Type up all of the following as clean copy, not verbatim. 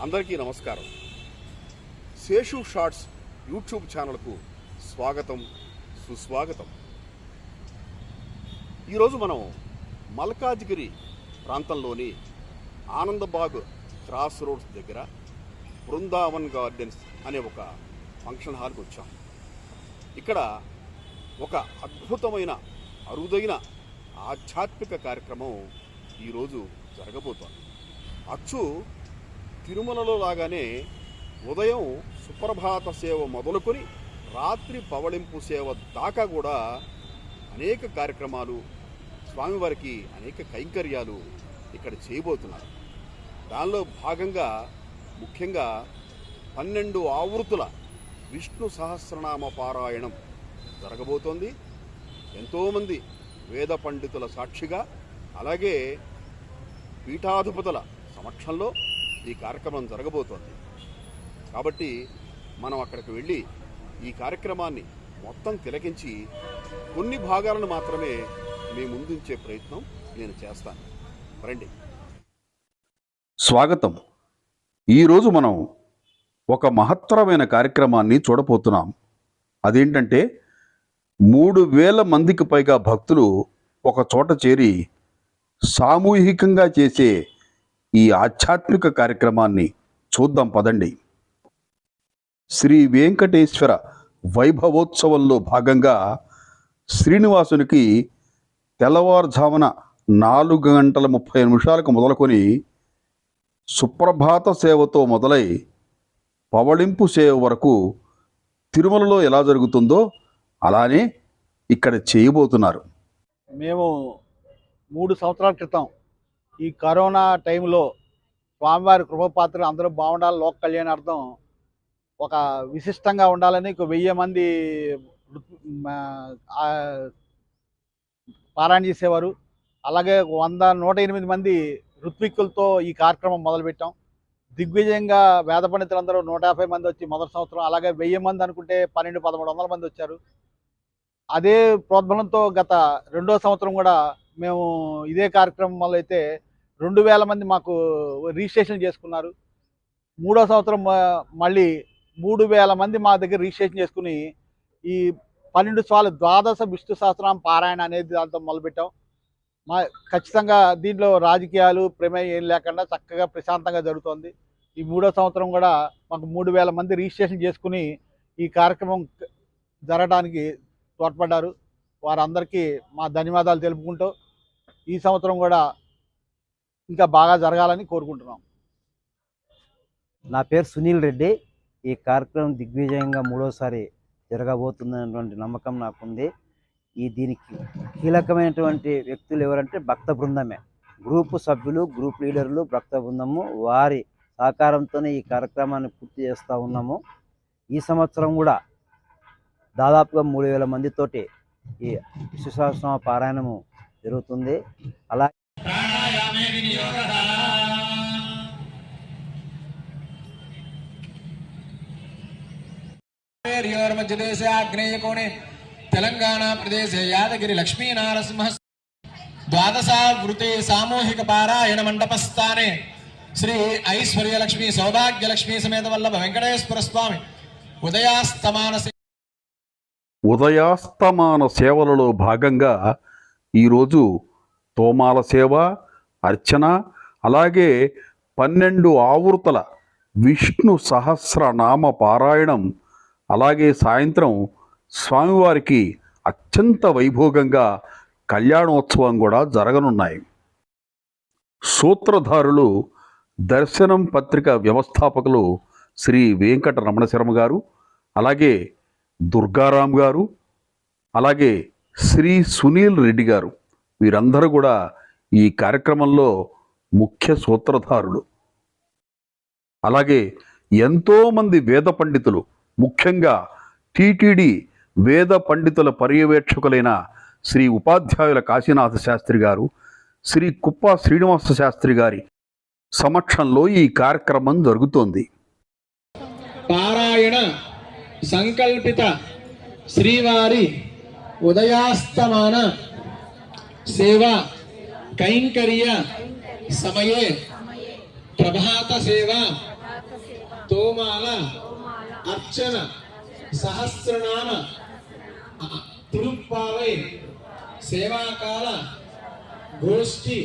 అందరికీ నమస్కారం. Seshu shorts YouTube ఛానల్కు స్వాగతం, సుస్వాగతం. ఈరోజు మనం మల్కాజ్గిరి ప్రాంతంలోని ఆనందబాగ్ క్రాస్ రోడ్స్ దగ్గర బృందావన్ గార్డెన్స్ అనే ఒక ఫంక్షన్ హాల్కి వచ్చాం. ఇక్కడ ఒక అద్భుతమైన అరుదైన ఆధ్యాత్మిక కార్యక్రమం ఈరోజు జరగబోతోంది. అచ్చు తిరుమలలో లాగానే ఉదయం సుప్రభాత సేవ మొదలుకొని రాత్రి పవళింపు సేవ దాకా కూడా అనేక కార్యక్రమాలు, స్వామివారికి అనేక కైంకర్యాలు ఇక్కడ చేయబోతున్నారు. దానిలో భాగంగా ముఖ్యంగా 12 ఆవృత్తుల విష్ణు సహస్రనామ పారాయణం జరగబోతోంది. ఎంతోమంది వేద పండితుల సాక్షిగా, అలాగే పీఠాధిపతుల సమక్షంలో ఈ కార్యక్రమం జరగబోతోంది. కాబట్టి మనం అక్కడికి వెళ్ళి ఈ కార్యక్రమాన్ని మొత్తం తిలకించి కొన్ని భాగాలను మాత్రమే మీ ముందుంచే ప్రయత్నం నేను చేస్తాను. రండి. స్వాగతం. ఈరోజు మనం ఒక మహత్తరమైన కార్యక్రమాన్ని చూడబోతున్నాం. అదేంటంటే 3000 మందికి పైగా భక్తులు ఒక చోట చేరి సామూహికంగా చేసే ఈ ఆధ్యాత్మిక కార్యక్రమాన్ని చూద్దాం పదండి. శ్రీ వెంకటేశ్వర వైభవోత్సవంలో భాగంగా శ్రీనివాసునికి తెల్లవారుజామున 4:30 మొదలుకొని సుప్రభాత సేవతో మొదలై పవళింపు సేవ వరకు తిరుమలలో ఎలా జరుగుతుందో అలానే ఇక్కడ చేయబోతున్నారు. మేము 3 సంవత్సరాల క్రితం ఈ కరోనా టైంలో స్వామివారి కృపపాత్రలు అందరూ బాగుండాలి, లోక కళ్యాణార్థం ఒక విశిష్టంగా ఉండాలని 1000 మంది పారాయణ చేసేవారు. అలాగే 108 మంది ఋత్విక్కులతో ఈ కార్యక్రమం మొదలుపెట్టాం. దిగ్విజయంగా వేద పండితులందరూ 150 మంది వచ్చి మొదటి సంవత్సరం, అలాగే 1000 మంది అనుకుంటే 1200-1300 మంది వచ్చారు. అదే ప్రోద్బలంతో గత 2వ సంవత్సరం కూడా మేము ఇదే కార్యక్రమం వల్ల అయితే 2000 మంది మాకు రిజిస్ట్రేషన్ చేసుకున్నారు. 3వ సంవత్సరం మళ్ళీ 3000 మంది మా దగ్గర రిజిస్ట్రేషన్ చేసుకుని ఈ 12 సార్లు ద్వాదశ విష్ణు సహస్రనామ పారాయణ అనేది దాంతో మొదలుపెట్టాం. ఖచ్చితంగా దీంట్లో రాజకీయాలు ప్రమేయం ఏం లేకుండా చక్కగా ప్రశాంతంగా జరుగుతోంది. ఈ 3వ సంవత్సరం కూడా మాకు 3000 మంది రిజిస్ట్రేషన్ చేసుకుని ఈ కార్యక్రమం జరగడానికి తోడ్పడ్డారు. వారందరికీ మా ధన్యవాదాలు తెలుపుకుంటూ ఈ సంవత్సరం కూడా ఇంకా బాగా జరగాలని కోరుకుంటున్నాం. నా పేరు సునీల్ రెడ్డి. ఈ కార్యక్రమం దిగ్విజయంగా 3వసారి జరగబోతున్నటువంటి నమ్మకం నాకుంది. దీనికి కీలకమైనటువంటి వ్యక్తులు ఎవరంటే భక్త బృందమే. గ్రూపు సభ్యులు, గ్రూప్ లీడర్లు, భక్త బృందము వారి సహకారంతోనే ఈ కార్యక్రమాన్ని పూర్తి చేస్తూ ఉన్నాము. ఈ సంవత్సరం కూడా దాదాపుగా 3000 మందితోటి ఈ విష్ణు సహస్రనామ పారాయణము జరుగుతుంది. అలాగే మధ్యదేశే ఆగ్నేయ కోణే తెలంగాణ ప్రదేశే యాదగిరి లక్ష్మీ నారసింహ ద్వాదశావృతే సామూహిక పారాయణ మండపస్థానే శ్రీ ఐశ్వర్యలక్ష్మి సౌభాగ్యలక్ష్మీ సమేత వల్లభ వెంకటేశ్వర స్వామి ఉదయాస్తమాన సేవలలో భాగంగా ఈరోజు తోమాల సేవ, అర్చన, అలాగే 12 ఆవృత్తుల విష్ణు సహస్రనామ పారాయణం, అలాగే సాయంత్రం స్వామివారికి అత్యంత వైభోగంగా కళ్యాణోత్సవం కూడా జరగనున్నాయి. సూత్రధారులు దర్శనం పత్రిక వ్యవస్థాపకులు శ్రీ వెంకట రమణ శర్మ గారు, అలాగే దుర్గారాం గారు, అలాగే శ్రీ సునీల్ రెడ్డి గారు, వీరందరూ కూడా ఈ కార్యక్రమంలో ముఖ్య సూత్రధారులు. అలాగే ఎంతోమంది వేద పండితులు, ముఖ్యంగా టీటీడీ వేద పండితుల పర్యవేక్షకులైన శ్రీ ఉపాధ్యాయుల కాశీనాథ శాస్త్రి గారు, శ్రీ కుప్ప శ్రీనివాస శాస్త్రి గారి సమక్షంలో ఈ కార్యక్రమం జరుగుతోంది. పారాయణ సంకల్పిత శ్రీవారి ఉదయాస్తమాన సేవ కైంకర్య సమయే ప్రభాత సేవ తోమాల అర్చన సహస్రనామ తిరుప్పావై సేవాకాల గోష్ఠి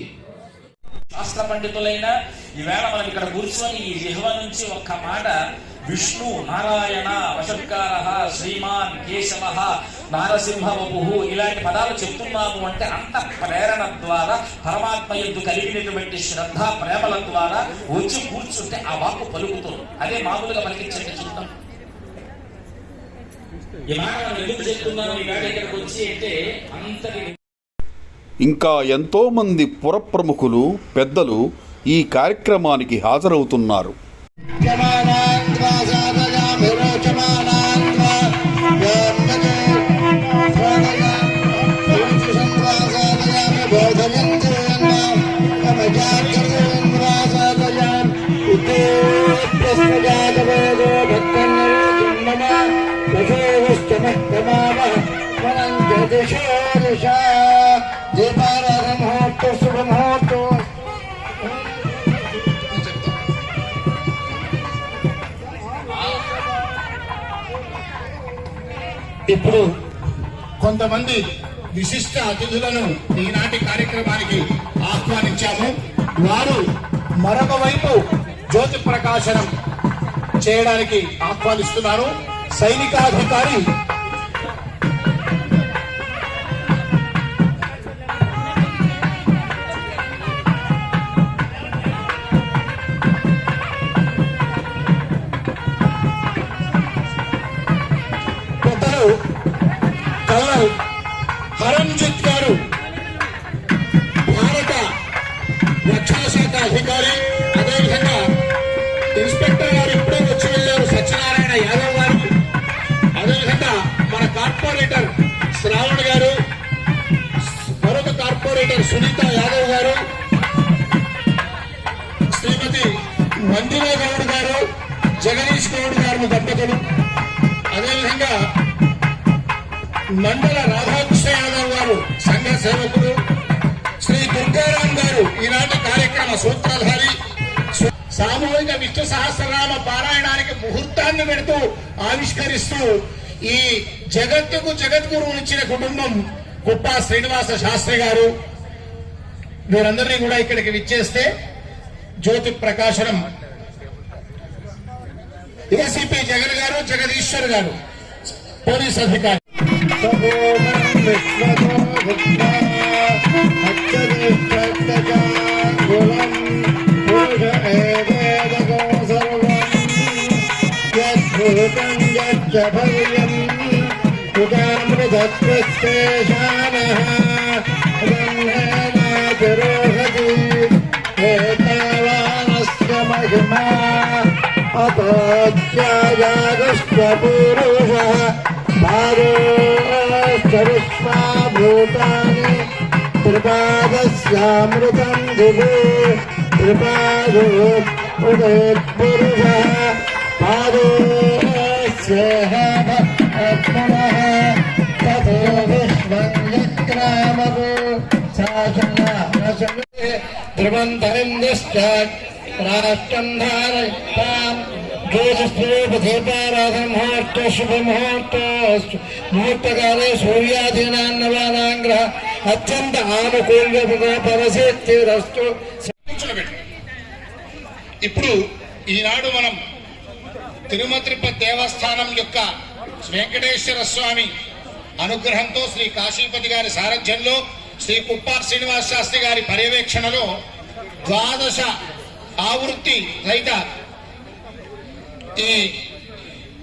శాస్త్ర పండితులైన ఈవేళ మనం ఇక్కడ కూర్చొని ఈ జిహ్వ నుంచి ఒక్క మాట విష్ణు నారాయణ వశత్కార శ్రీమాన్ కేశవ నారసింహ వపుః ఇలాంటి పదాలు చెప్తున్నాము అంటే అంత ప్రేరణ ద్వారా పరమాత్మ యందు కలిగినటువంటి శ్రద్ధ ప్రేమల ద్వారా వచ్చి కూర్చుంటే ఆ వాక్కు పలుకుతుంది. అదే మామూలుగా పలికించండి చూద్దాం. ఈ మాట మనం ఎందుకు చెప్తున్నాను ఈ వేళ ఇక్కడికి వచ్చి అంటే అంతటి ఇంకా ఎంతోమంది పుర ప్రముఖులు పెద్దలు ఈ కార్యక్రమానికి హాజరవుతున్నారు. ఇప్పుడు కొంతమంది విశిష్ట అతిథులను ఈనాటి కార్యక్రమానికి ఆహ్వానించాము. వారు మరొక వైపు జ్యోతి ప్రకాశనం చేయడానికి ఆహ్వానిస్తున్నారు. సైనికాధికారి కల్నల్ హరంజిత్ గారు, భారత రక్షణ శాఖ అధికారి, అదేవిధంగా ఇన్స్పెక్టర్ గారు ఇప్పుడే వచ్చి వెళ్ళారు సత్యనారాయణ యాదవ్ గారు, అదేవిధంగా మన కార్పొరేటర్ శ్రావణ్ గారు, మరొక కార్పొరేటర్ సునీత యాదవ్ గారు, శ్రీమతి మందిరా గౌడ్ గారు, జగదీష్ గౌడ్ గారు దంపతులు, అదేవిధంగా మండల రాధాకృష్ణ యాదవ్ గారు సంఘ సేవకులు, శ్రీ దుర్గారాం గారు ఈనాటి కార్యక్రమ సూత్రధారి, సామూహిక విష్ణు సహస్రనామ పారాయణానికి ముహూర్తాన్ని పెడుతూ ఆవిష్కరిస్తూ ఈ జగత్తుకు జగద్గురువు ఇచ్చిన కుటుంబం కుప్పా శ్రీనివాస శాస్త్రి గారు, వీరందరినీ కూడా ఇక్కడికి విచ్చేస్తే జ్యోతి ప్రకాశనం ఏసీపీ జగన్ గారు, జగదీశ్వర్ గారు పోలీస్ అధికారి భూతాని త్రిపాదస్యామృతం దివే త్రిపాదో ఉదయపురుష పాదోస్యేహ పునః తతో విశ్వం యక్రామగో శాసనరసమే ధ్రువంతరింద్రశ్చ రాష్ట్రం ధారయతాం ముహూర్త శుభముహూర్త ముహూర్తకాలే సూర్యాధీనాన్నవానాం గ్రహ అత్యంత ఆనుకూల్యముగా పరిస్థితిరస్తు. ఇప్పుడు ఈనాడు మనం తిరుపతి దేవస్థానం యొక్క వెంకటేశ్వర స్వామి అనుగ్రహంతో శ్రీ కాశీపతి గారి సారథ్యంలో శ్రీ కుప్పా శ్రీనివాస శాస్త్రి గారి పర్యవేక్షణలో 12 ఆవృత్తి రహిత ఈ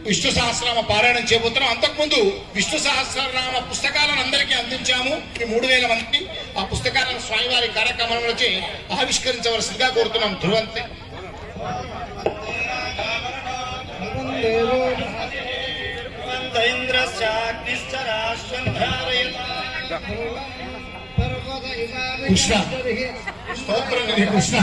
విష్ణు సహస్రనామ పారాయణం చేయబోతున్నాం. అంతకుముందు విష్ణు సహస్రనామ పుస్తకాలను అందరికీ అందించాము. 3000 మందికి ఆ పుస్తకాలను స్వామివారి కార్యక్రమంలో వచ్చి ఆవిష్కరించవలసిందిగా కోరుతున్నాం. ధ్రువంతే కృష్ణ స్తోత్రం నిధి కృష్ణ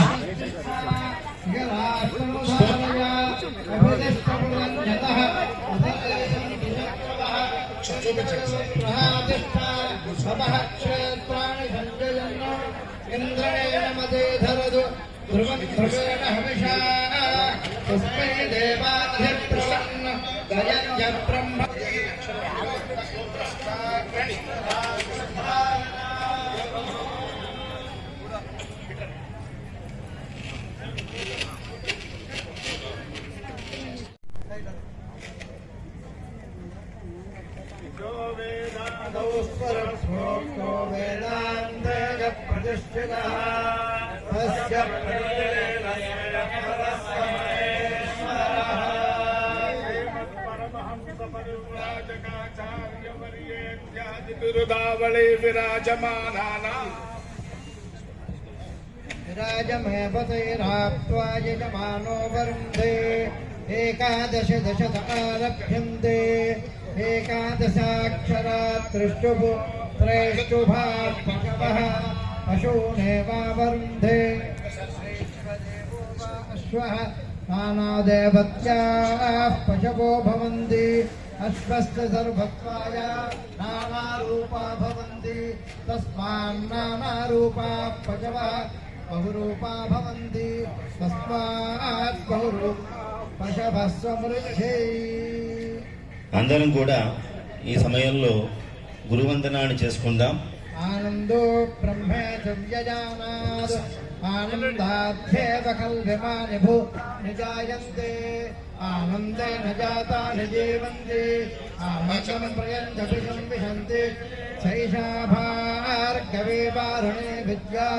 ఇంద్రేణ మదే ధరదు ధ్రువ ధ్రువేణ హవిషా तस्मै देवाधिप्रवन्न दयञ्ज ब्रह्म स्वरभोक्तो वेदान्तेज प्रतिष्ठितः तस्य बिरुदावळे विराजमानानाम् विराजमेवतैराप्त्वा यजमानो वरुन्धे एकादश दशत आरभ्यन्ते एकादशाक्षरात् त्रिष्टुः त्रैष्टुभाः पशवः पशूनेवावरुन्धे अश्वः नानादेवत्याः पशवो भवन्ति अश्वस्य सर्वत्वाय नानारूपा भवन्ति तस्मान्नानारूपा पशवः बहुरूपा भवन्ति तस्मात् बहुरूपा पशवः समृद्धे। అందరం కూడా ఈ సమయంలో గురువందనాన్ని చేసుకుందాం. ఆనందో బ్రహ్మేతి వ్యజానాద్ ఆనందాధ్యేవ కల్విమాని భూ నిజాయంతే ఆనందేన జాతాని జీవంతి ఆనందం ప్రయంతి సంవిశంతి సైషా భార్గవీ వారుణే విద్యా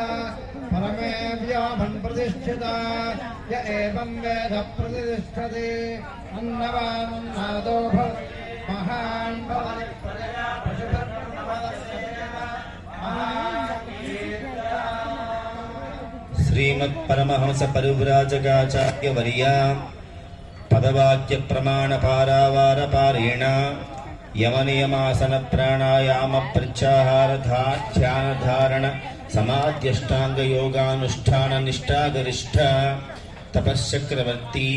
పరమే వ్యోమన్ ప్రతిష్ఠిత య ఏవం వేద ప్రతిష్ఠతే అన్నవాన్నాదో మహాన్ భవతి ప్రజా శ్రీమద్ పరమహంస పరివ్రాజకాచార్య వర్య పదవాక్య ప్రమాణ పారావార పారేణ యమనియమాసన ప్రాణాయామ ప్రత్యాహార ధ్యాన ధారణ సమాధ్యష్టాంగ యోగానుష్ఠాన నిష్ఠాగరిష్ఠ తపశ్చక్రవర్తి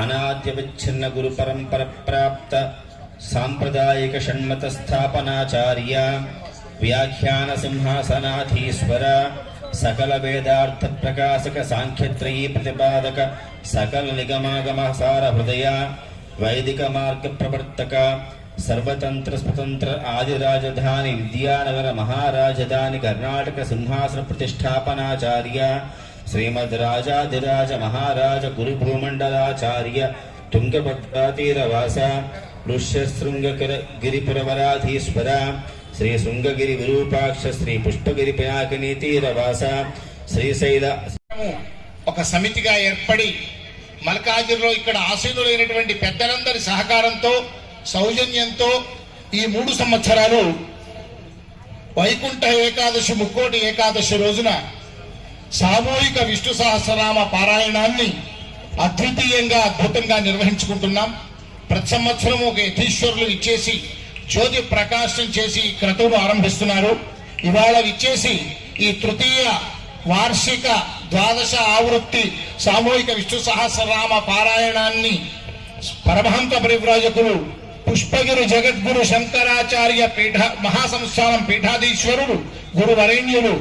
అనాద్య విచ్ఛిన్న గురు పరంపర ప్రాప్త సాంప్రదాయిక షణ్మత స్థాపనాచార్య వ్యాఖ్యాన సింహాసనాధీశ్వర సకల వేదార్థ ప్రకాశక సాంఖ్యత్రయీ ప్రతిపాదక సకల నిగమాగమ సార హృదయ వైదిక మార్గ ప్రవర్తక సర్వతంత్ర స్వతంత్ర ఆది రాజధాని విద్యానగర మహారాజధాని కర్ణాటక సింహాసన ప్రతిష్టాపనాచార్య శ్రీమద్ రాజాధిరాజ మహారాజ గురు భూమండలాచార్య తుంగభద్రాతీరవాస ఋష్యశృంగగిరిపురవరాధీశ్వర శ్రీ శృంగగిరి విరూపాక్ష శ్రీ పుష్పగిరి పినాకిని తీరవాస శ్రీశైల ఒక సమితిగా ఏర్పడి మల్కాజిలో ఇక్కడ ఆసీనులైనటువంటి పెద్దలందరి సహకారంతో సౌజన్యంతో ఈ 3 సంవత్సరాలు వైకుంఠ ఏకాదశి ముక్కోటి ఏకాదశి రోజున సామూహిక విష్ణు సహస్రనామ పారాయణాన్ని అద్వితీయంగా అద్భుతంగా నిర్వహించుకుంటున్నాం. ప్రతి సంవత్సరం ఒక యతీశ్వరులు ఇచ్చేసి జ్యోతి ప్రకాశం చేసి క్రతువును ఆరంభిస్తున్నారు. ఇవాళ ఇచ్చేసి ఈ తృతీయ వార్షిక ద్వాదశ ఆవృత్తి సామూహిక విష్ణు సహస్రనామ పారాయణాన్ని పరమహంస పరివ్రాజకులు పుష్పగిరి జగద్గురు శంకరాచార్య పీఠ మహాసంస్థానం పీఠాధీశ్వరుడు గురువరేణ్యులు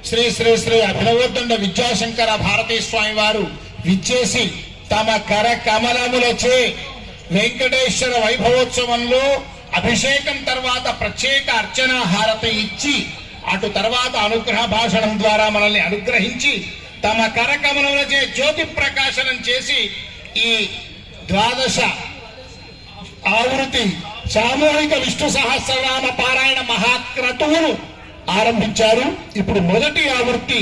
శ్రీ శ్రీ శ్రీ అభినవోద్దండ విద్యాశంకర భారతీ స్వామి వారు విచ్చేసి తమ కర కమలములచే వెంకటేశ్వర వైభవోత్సవంలో అభిషేకం తర్వాత ప్రత్యేక అర్చన హారతి ఇచ్చి అటు తర్వాత అనుగ్రహ భాషణం ద్వారా మనల్ని అనుగ్రహించి తమ కరకమలములచే జ్యోతి ప్రకాశనం చేసి ఈ ద్వాదశ ఆవృత్తి సామూహిక విష్ణు సహస్రనామ పారాయణ మహాక్రతువును ఆరంభించారు. ఇప్పుడు మొదటి ఆవృత్తి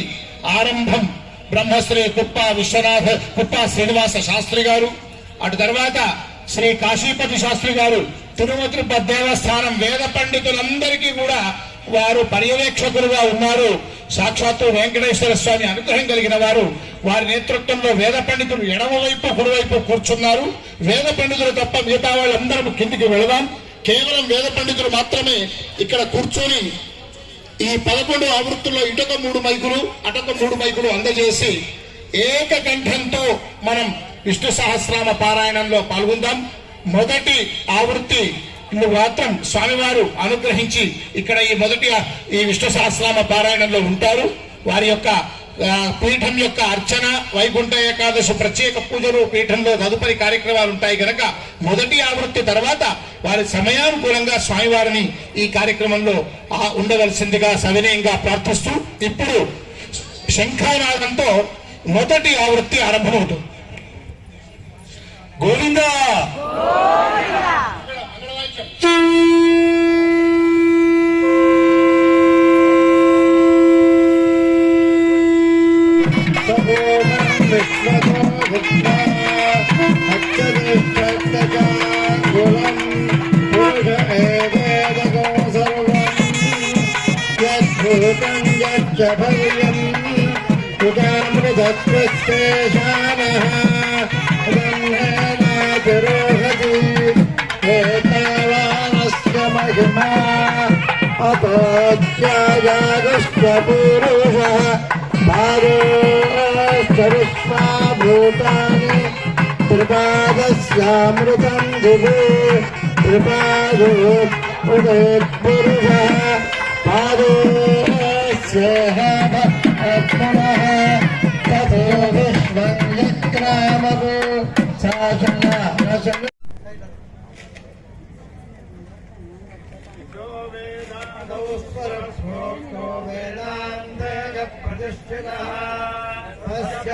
ఆరంభం బ్రహ్మశ్రీ కుప్పా శ్రీనివాస శాస్త్రి గారు, అటు తర్వాత శ్రీ కాశీపతి శాస్త్రి గారు తిరుమల దేవస్థానం వేద పండితులందరికీ కూడా వారు పర్యవేక్షకులుగా ఉన్నారు. సాక్షాత్తు వెంకటేశ్వర స్వామి అనుగ్రహం కలిగిన వారు. వారి నేతృత్వంలో వేద పండితులు ఎడమవైపు కుడివైపు కూర్చున్నారు. వేద పండితులు తప్ప మిగతా వాళ్ళందరూ కిందికి వెళదాం. కేవలం వేద పండితులు మాత్రమే ఇక్కడ కూర్చొని ఈ 11 ఆవృత్తుల్లో ఇటొక 3 మైకులు అటొక 3 మైకులు అందజేసి ఏకకంఠంతో మనం విష్ణు సహస్రనామ పారాయణంలో పాల్గొందాం. మొదటి ఆవృత్తి మాత్రం స్వామివారు అనుగ్రహించి ఇక్కడ ఈ మొదటి ఈ విష్ణు సహస్రనామ పారాయణంలో ఉంటారు. వారి యొక్క పీఠం యొక్క అర్చన, వైకుంఠ ఏకాదశి ప్రత్యేక పూజలు, పీఠంలో తదుపరి కార్యక్రమాలు ఉంటాయి కనుక మొదటి ఆవృత్తి తర్వాత వారి సమయానుకూలంగా స్వామివారిని ఈ కార్యక్రమంలో ఉండవలసిందిగా సవినయంగా ప్రార్థిస్తూ ఇప్పుడు శంఖానాదంతో మొదటి ఆవృత్తి ఆరంభమవుతుంది. గోవిందా భూతాని త్రిపాదస్యామృతం దివే త్రిపాదో ఉదయపురుష పాదోస్యేహ పునః తతో విశ్వం యక్రామగో శాసన రసన వేదాంతేన ప్రతిష్ఠితః తస్య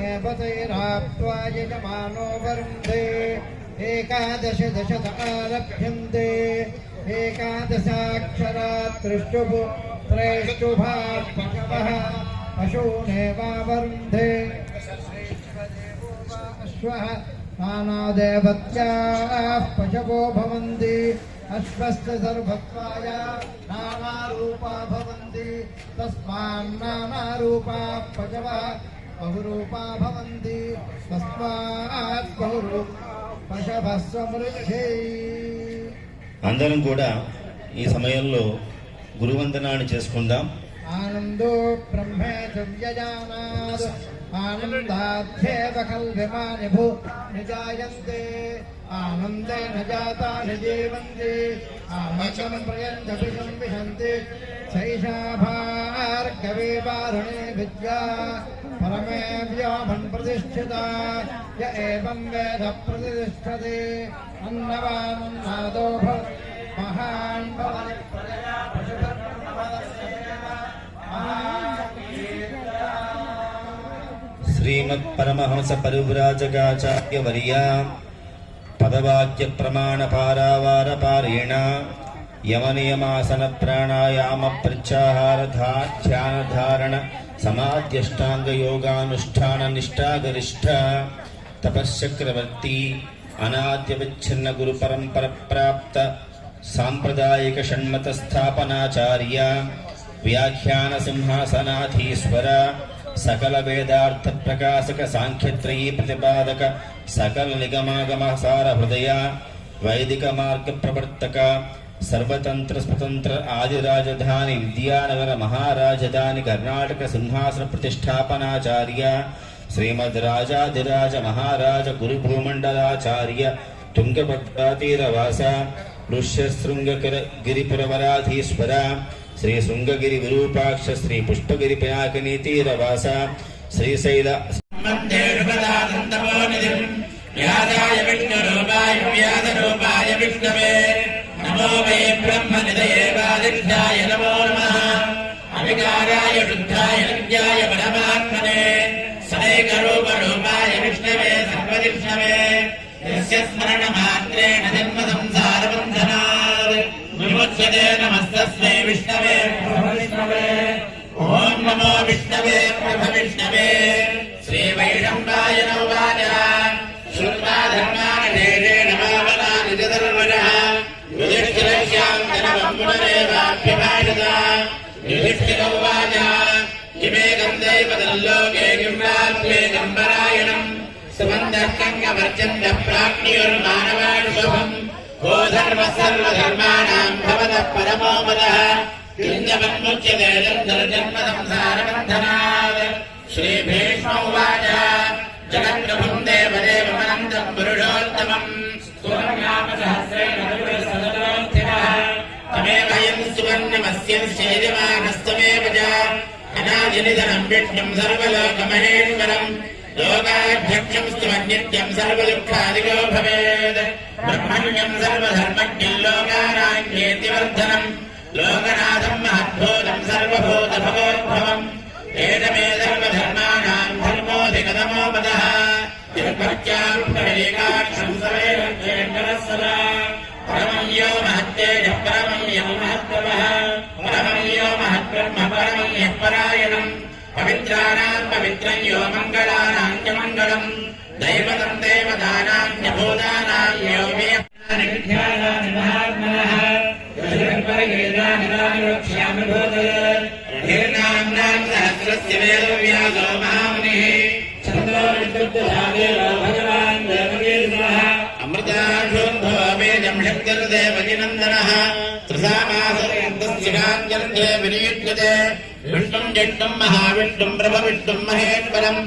विराजमेपतैराप्त्वा यजमानो वरुन्धे एकादश दशत आरभ्यन्ते एकादशाक्षरात् त्रिष्टुभा पशवः पशूनेवावरुन्धे अश्वः नानादेवत्याः पशवो भवन्ति अश्वस्य सर्वत्वाय नानारूपा भवन्ति तस्मान्नानारूपा पशवः बहुरूपा भवन्ति तस्मात् पशवः समृद्धे. అందరం కూడా ఈ సమయంలో గురువందనాన్ని చేసుకుందాం. ఆనందో బ్రహ్మేతి వ్యజానాద్ ఆనందాధ్యేవ కల్విమాని భూ నిజాయంతే ఆనందేన జాతాని జీవంతి ఆనందం ప్రయంతి సంవిశంతి సైషా భార్గవీ వారుణే విద్యా పరమే వ్యోమన్ ప్రతిష్ఠిత య ఏవం వేద ప్రతిష్ఠతే అన్నవాన్నాదో మహాన్ భవతి ప్రజయా శ్రీమత్ పరమహంస పరివ్రాజకాచార్య వర్య పదవాక్య ప్రమాణ పారావార పారేణ యమనియమాసన ప్రాణాయామ ప్రత్యాహార ధ్యాన ధారణ సమాధ్యష్టాంగ యోగానుష్ఠాన నిష్ఠాగరిష్ఠ తపశ్చక్రవర్తి అనాద్య విచ్ఛిన్న గురు పరంపర ప్రాప్త సాంప్రదాయిక షణ్మత స్థాపనాచార్య వ్యాఖ్యాన సింహాసనాధీశ్వర సకల వేదార్థ ప్రకాశక సాంఖ్యత్రయీ ప్రతిపాదక సకల నిగమాగమ సార హృదయ వైదిక మార్గ ప్రవర్తక సర్వతంత్ర స్వతంత్ర ఆది రాజధాని విద్యానగర మహారాజధాని కర్ణాటక సింహాసన ప్రతిష్టాపనాచార్య శ్రీమద్ రాజాధిరాజ మహారాజ గురు భూమండలాచార్య తుంగభద్రాతీరవాస ఋష్యశృంగగిరిపురవరాధీశ్వర శ్రీ శృంగగిరి విరూపాక్ష శ్రీ పుష్పగిరి పినాకినీ తీరవాస శ్రీశైల వ్యాసాయ విష్ణురూపాయ వ్యాసరూపాయ విష్ణవే నమో వై బ్రహ్మనిధయే వాదిష్ఠాయ నమో నమః అవికారాయ శుద్ధాయ నిత్యాయ పరమాత్మనే సైకరూపరూపాయ విష్ణవే సర్వవిష్ణవే యస్య స్మరణమాత్రేణ జన్మ సంసారబంధనాత్ విముచ్యతే నమస్తస్మై విష్ణవే విష్ణవే ఓం నమో విష్ణవే విష్ణవే శ్రీ వైష్ణవాయ నమః శుద్ధా ధర్మాణేన మావనాని జదర్వనః యుధిష్ఠిరస్యాం జనవమునరేవాభ్యభాషత యుధిష్ఠిరౌవాచ కిమేకం దైవతల్లోకే కింరాత్మే గంబరాయణం సుమందర్కంగవర్చంద ప్రాజ్ఞుర్మానవానుభవం గో ధర్మ సర్వధర్మాణాం భవతః పరమో మదః కింజవన్ముచ్యతే జన్మ సంసారబంధనాత్ श्रीभीष्मोवाच जगत्प्रभुं देवदेवमनन्तं पुरुषोत्तमं तमेव यं सुवर्णमस्यं श्रीयमानस्तमेव च अनादिनिधनं विष्णुं सर्वलोकमहेश्वरं लोकाध्यक्षं स्तुमन्नित्यं सर्वदुःखादिको भवेत् ब्रह्मण्यं सर्वधर्मज्ञं लोकानान्येतिवर्धनं लोकनाथं महद्भूतं सर्वभूतभवोद्भवम् एतमे सर्वधर्माणां धर्मोऽधिकतमो पदः निर्भक्त्यां प्रवेकाक्षं सवेरञ्जेन्द्रः सदा परमं यो महत्तेजः परमं यो महत्त्वः परमं यो महद्ब्रह्म परमं यः परायणम् पवित्राणां पवित्रं यो मङ्गलानां च मङ्गलम् दैवतं देवतानां च भूतानां यो मे निध्यायानि महात्मनः वक्ष्यामि भूतये हीर्णाम्नां सहस्रस्य वेदव्यासो महामुनिः छन्दो विद्युद्धादेवो भगवान् देवगीर्णः अमृताशोद्धो वेदं शक्तिर्देवजिनन्दनः त्रिसामासयन्तस्थिराञ्जन्ये विनियुज्यते विष्णुं जष्टुं महाविष्णुं प्रभविष्णुं महेश्वरम्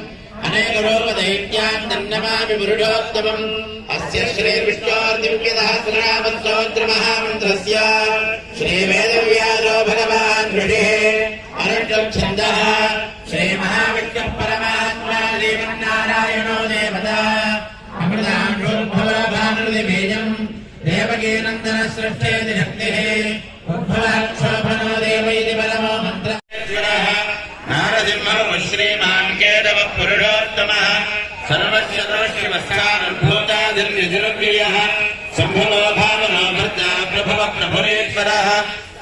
अनेकरूपदैत्यान् तन्नमामि पुरुषोत्तमम् अस्य श्रीविष्णोर्दिव्यसहस्रनामस्तोत्रमहामन्त्रस्य श्रीवेदव्यासो भगवान् ऋषिः अनुष्ठुप्छन्दः श्रीमहाविष्णुः परमात्मा श्रीमन्नारायणो देवता अमृतांशोद्भवभानुर्दिबीजम् देवकीनन्दनसृष्टेति शक्तिः उद्भवक्षोभनो देव इति परमो मन्त्रः नारसिंहः श्रीमान् केशवः पुरुषोत्तमः सर्वस्य शिवस्थानुभूतादिर्यजुर्व्ययः सम्भवो भावनो भर्ता प्रभव प्रभुरेश्वरः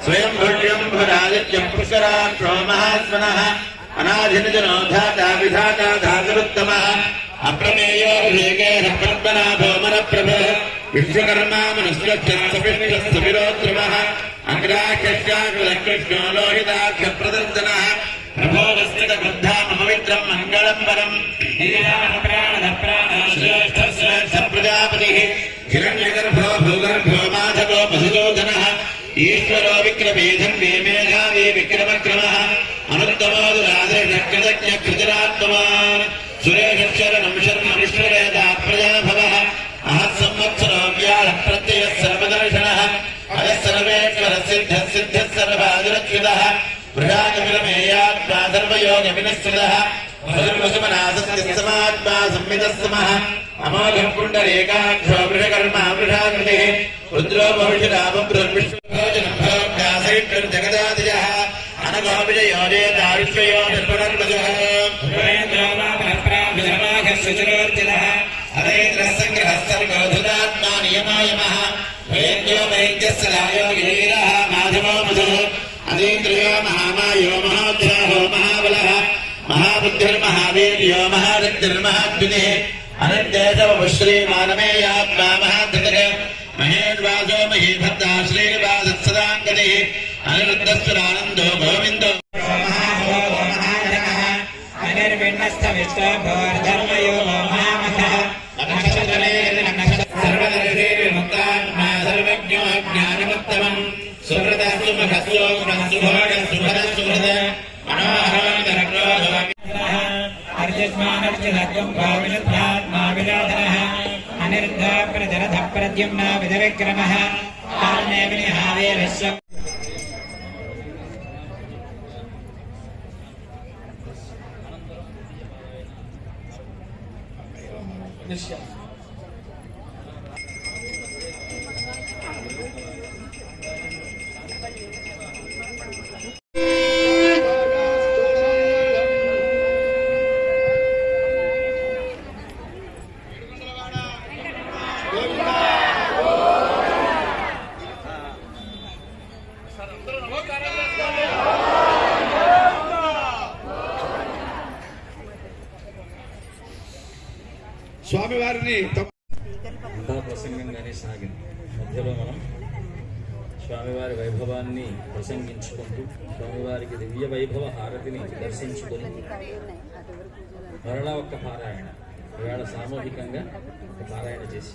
स्वयं भुर्यम्भुरादित्यं पुष्कराक्षो महास्वनः अनाधिनिजनो धाता विधाता धातुरुत्तमः अप्रमेयो विवेकेन पद्मनाभो मनप्रभः विश्वकर्मा मनुष्यश्च विरोद्रुमः अग्राख्यश्चाकृष्णो लोहिताख्यप्रदर्शनः प्रभो वस्तितबुद्धामपवित्रं मङ्गलं परम् प्रजापतिः हिरण्यगर्भो भूगर्भो माधवो मधुसूदनः ईश्वरो विक्रमेधं मेधावी विक्रमक्रमः अनुत्तमो दुरादृशकृतज्ञकृतिरात्मवान् सुरेशरणं शर्म विश्ववेदा प्रजाभवः महत्संवत्सरो व्याळप्रत्ययः सर्वदर्शनः अयः सर्वेश्वरः सिद्धः सिद्धः सर्वादुरच्युतः वृषाकविलमेयात्मा सर्वयोगविनश्चितः वसुमनासमात्मा संविदस्समः अमोघं पुण्डरीकाक्षो वृषकर्मा वृषाकृतिः रुद्रो बहुषरामं बृहद्विष्णुभोजनं भोक्तासहिष्णुर्जगदादिजः अनघो विजयो जेता विश्वयो निर्भरर्वजः अरेन्द्रः सङ्ग्रहः सर्गोधुरात्मा नियमायमः वैद्यो वैद्यस्य रायोगिरीरः माधवो मधुः अतीन्द्रियो महामायो महोत्साहो महाबलः महाबुद्धिर्महावीर्यो महारद्धिर्महाद्विनिः अनन्तेजवश्रीमानमेयात्मा महाधृतः महेश्वासो महीभद्रा श्रीनिवासत्सदाङ्गतिः अनिरुद्धस्वरानन्दो गोविन्दो महाधर्मः अनिर्विण्णस्थविष्टभोर्धर्मयो महामखः सर्वदर्शेर्विमुक्तात्मा सर्वज्ञो ज्ञानमुत्तमम् सुहृदः सुभरः अर्जुष्मानर्जुनत्वं भाविनुद्धात्मा विराधनः अनिरुद्धः प्रजरधः प्रद्युम्नः विधविक्रमः कालने विनिहावे विश्वम् స్వామివారిని అంతా ప్రసంగంగానే సాగింది. మధ్యలో మనం స్వామివారి వైభవాన్ని ప్రసంగించుకుంటూ స్వామివారికి దివ్య వైభవ హారతిని దర్శించుకొని మరలా ఒక్క పారాయణ ఇవాళ సామూహికంగా ఒక పారాయణ చేసి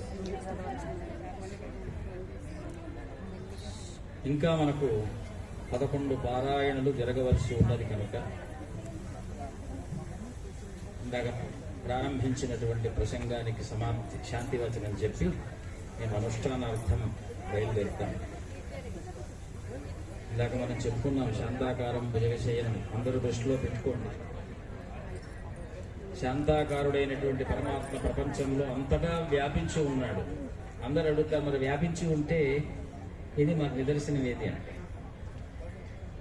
ఇంకా మనకు 11 పారాయణలు జరగవలసి ఉన్నది కనుక ఇందాక ప్రారంభించినటువంటి ప్రసంగానికి సమాప్తి శాంతివచనం చెప్పి మేము అనుష్ఠానార్థం బయలుదేరుతాం. ఇందాక మనం చెప్పుకున్నాం శాంతాకారం భుజగశయనం, అందరూ దృష్టిలో పెట్టుకోండి. శాంతాకారుడైనటువంటి పరమాత్మ ప్రపంచంలో అంతటా వ్యాపించి ఉన్నాడు. అందరూ అడుగుతారు, మరి వ్యాపించి ఉంటే ఇది మాకు నిదర్శనం ఏది అంటే,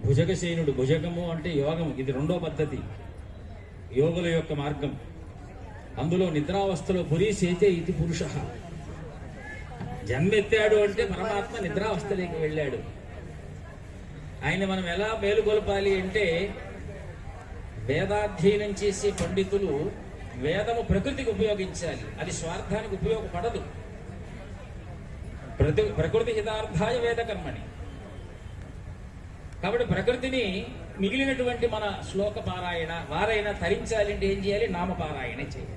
భుజగశయనుడు, భుజగము అంటే యోగం, ఇది రెండో పద్ధతి, యోగుల యొక్క మార్గం. అందులో నిద్రావస్థలో పురీసేతే ఇది పురుష, జన్మెత్తాడు అంటే పరమాత్మ నిద్రావస్థలోకి వెళ్ళాడు. ఆయన మనం ఎలా మేలుకొల్పాలి అంటే, వేదాధ్యయనం చేసే పండితులు వేదము ప్రకృతికి ఉపయోగించాలి, అది స్వార్థానికి ఉపయోగపడదు. ప్రకృతి హితార్థాయ వేదకర్మణి. కాబట్టి ప్రకృతిని మిగిలినటువంటి మన శ్లోక పారాయణ వారైనా తరించాలి అంటే ఏం చేయాలి? నామపారాయణ చేయాలి.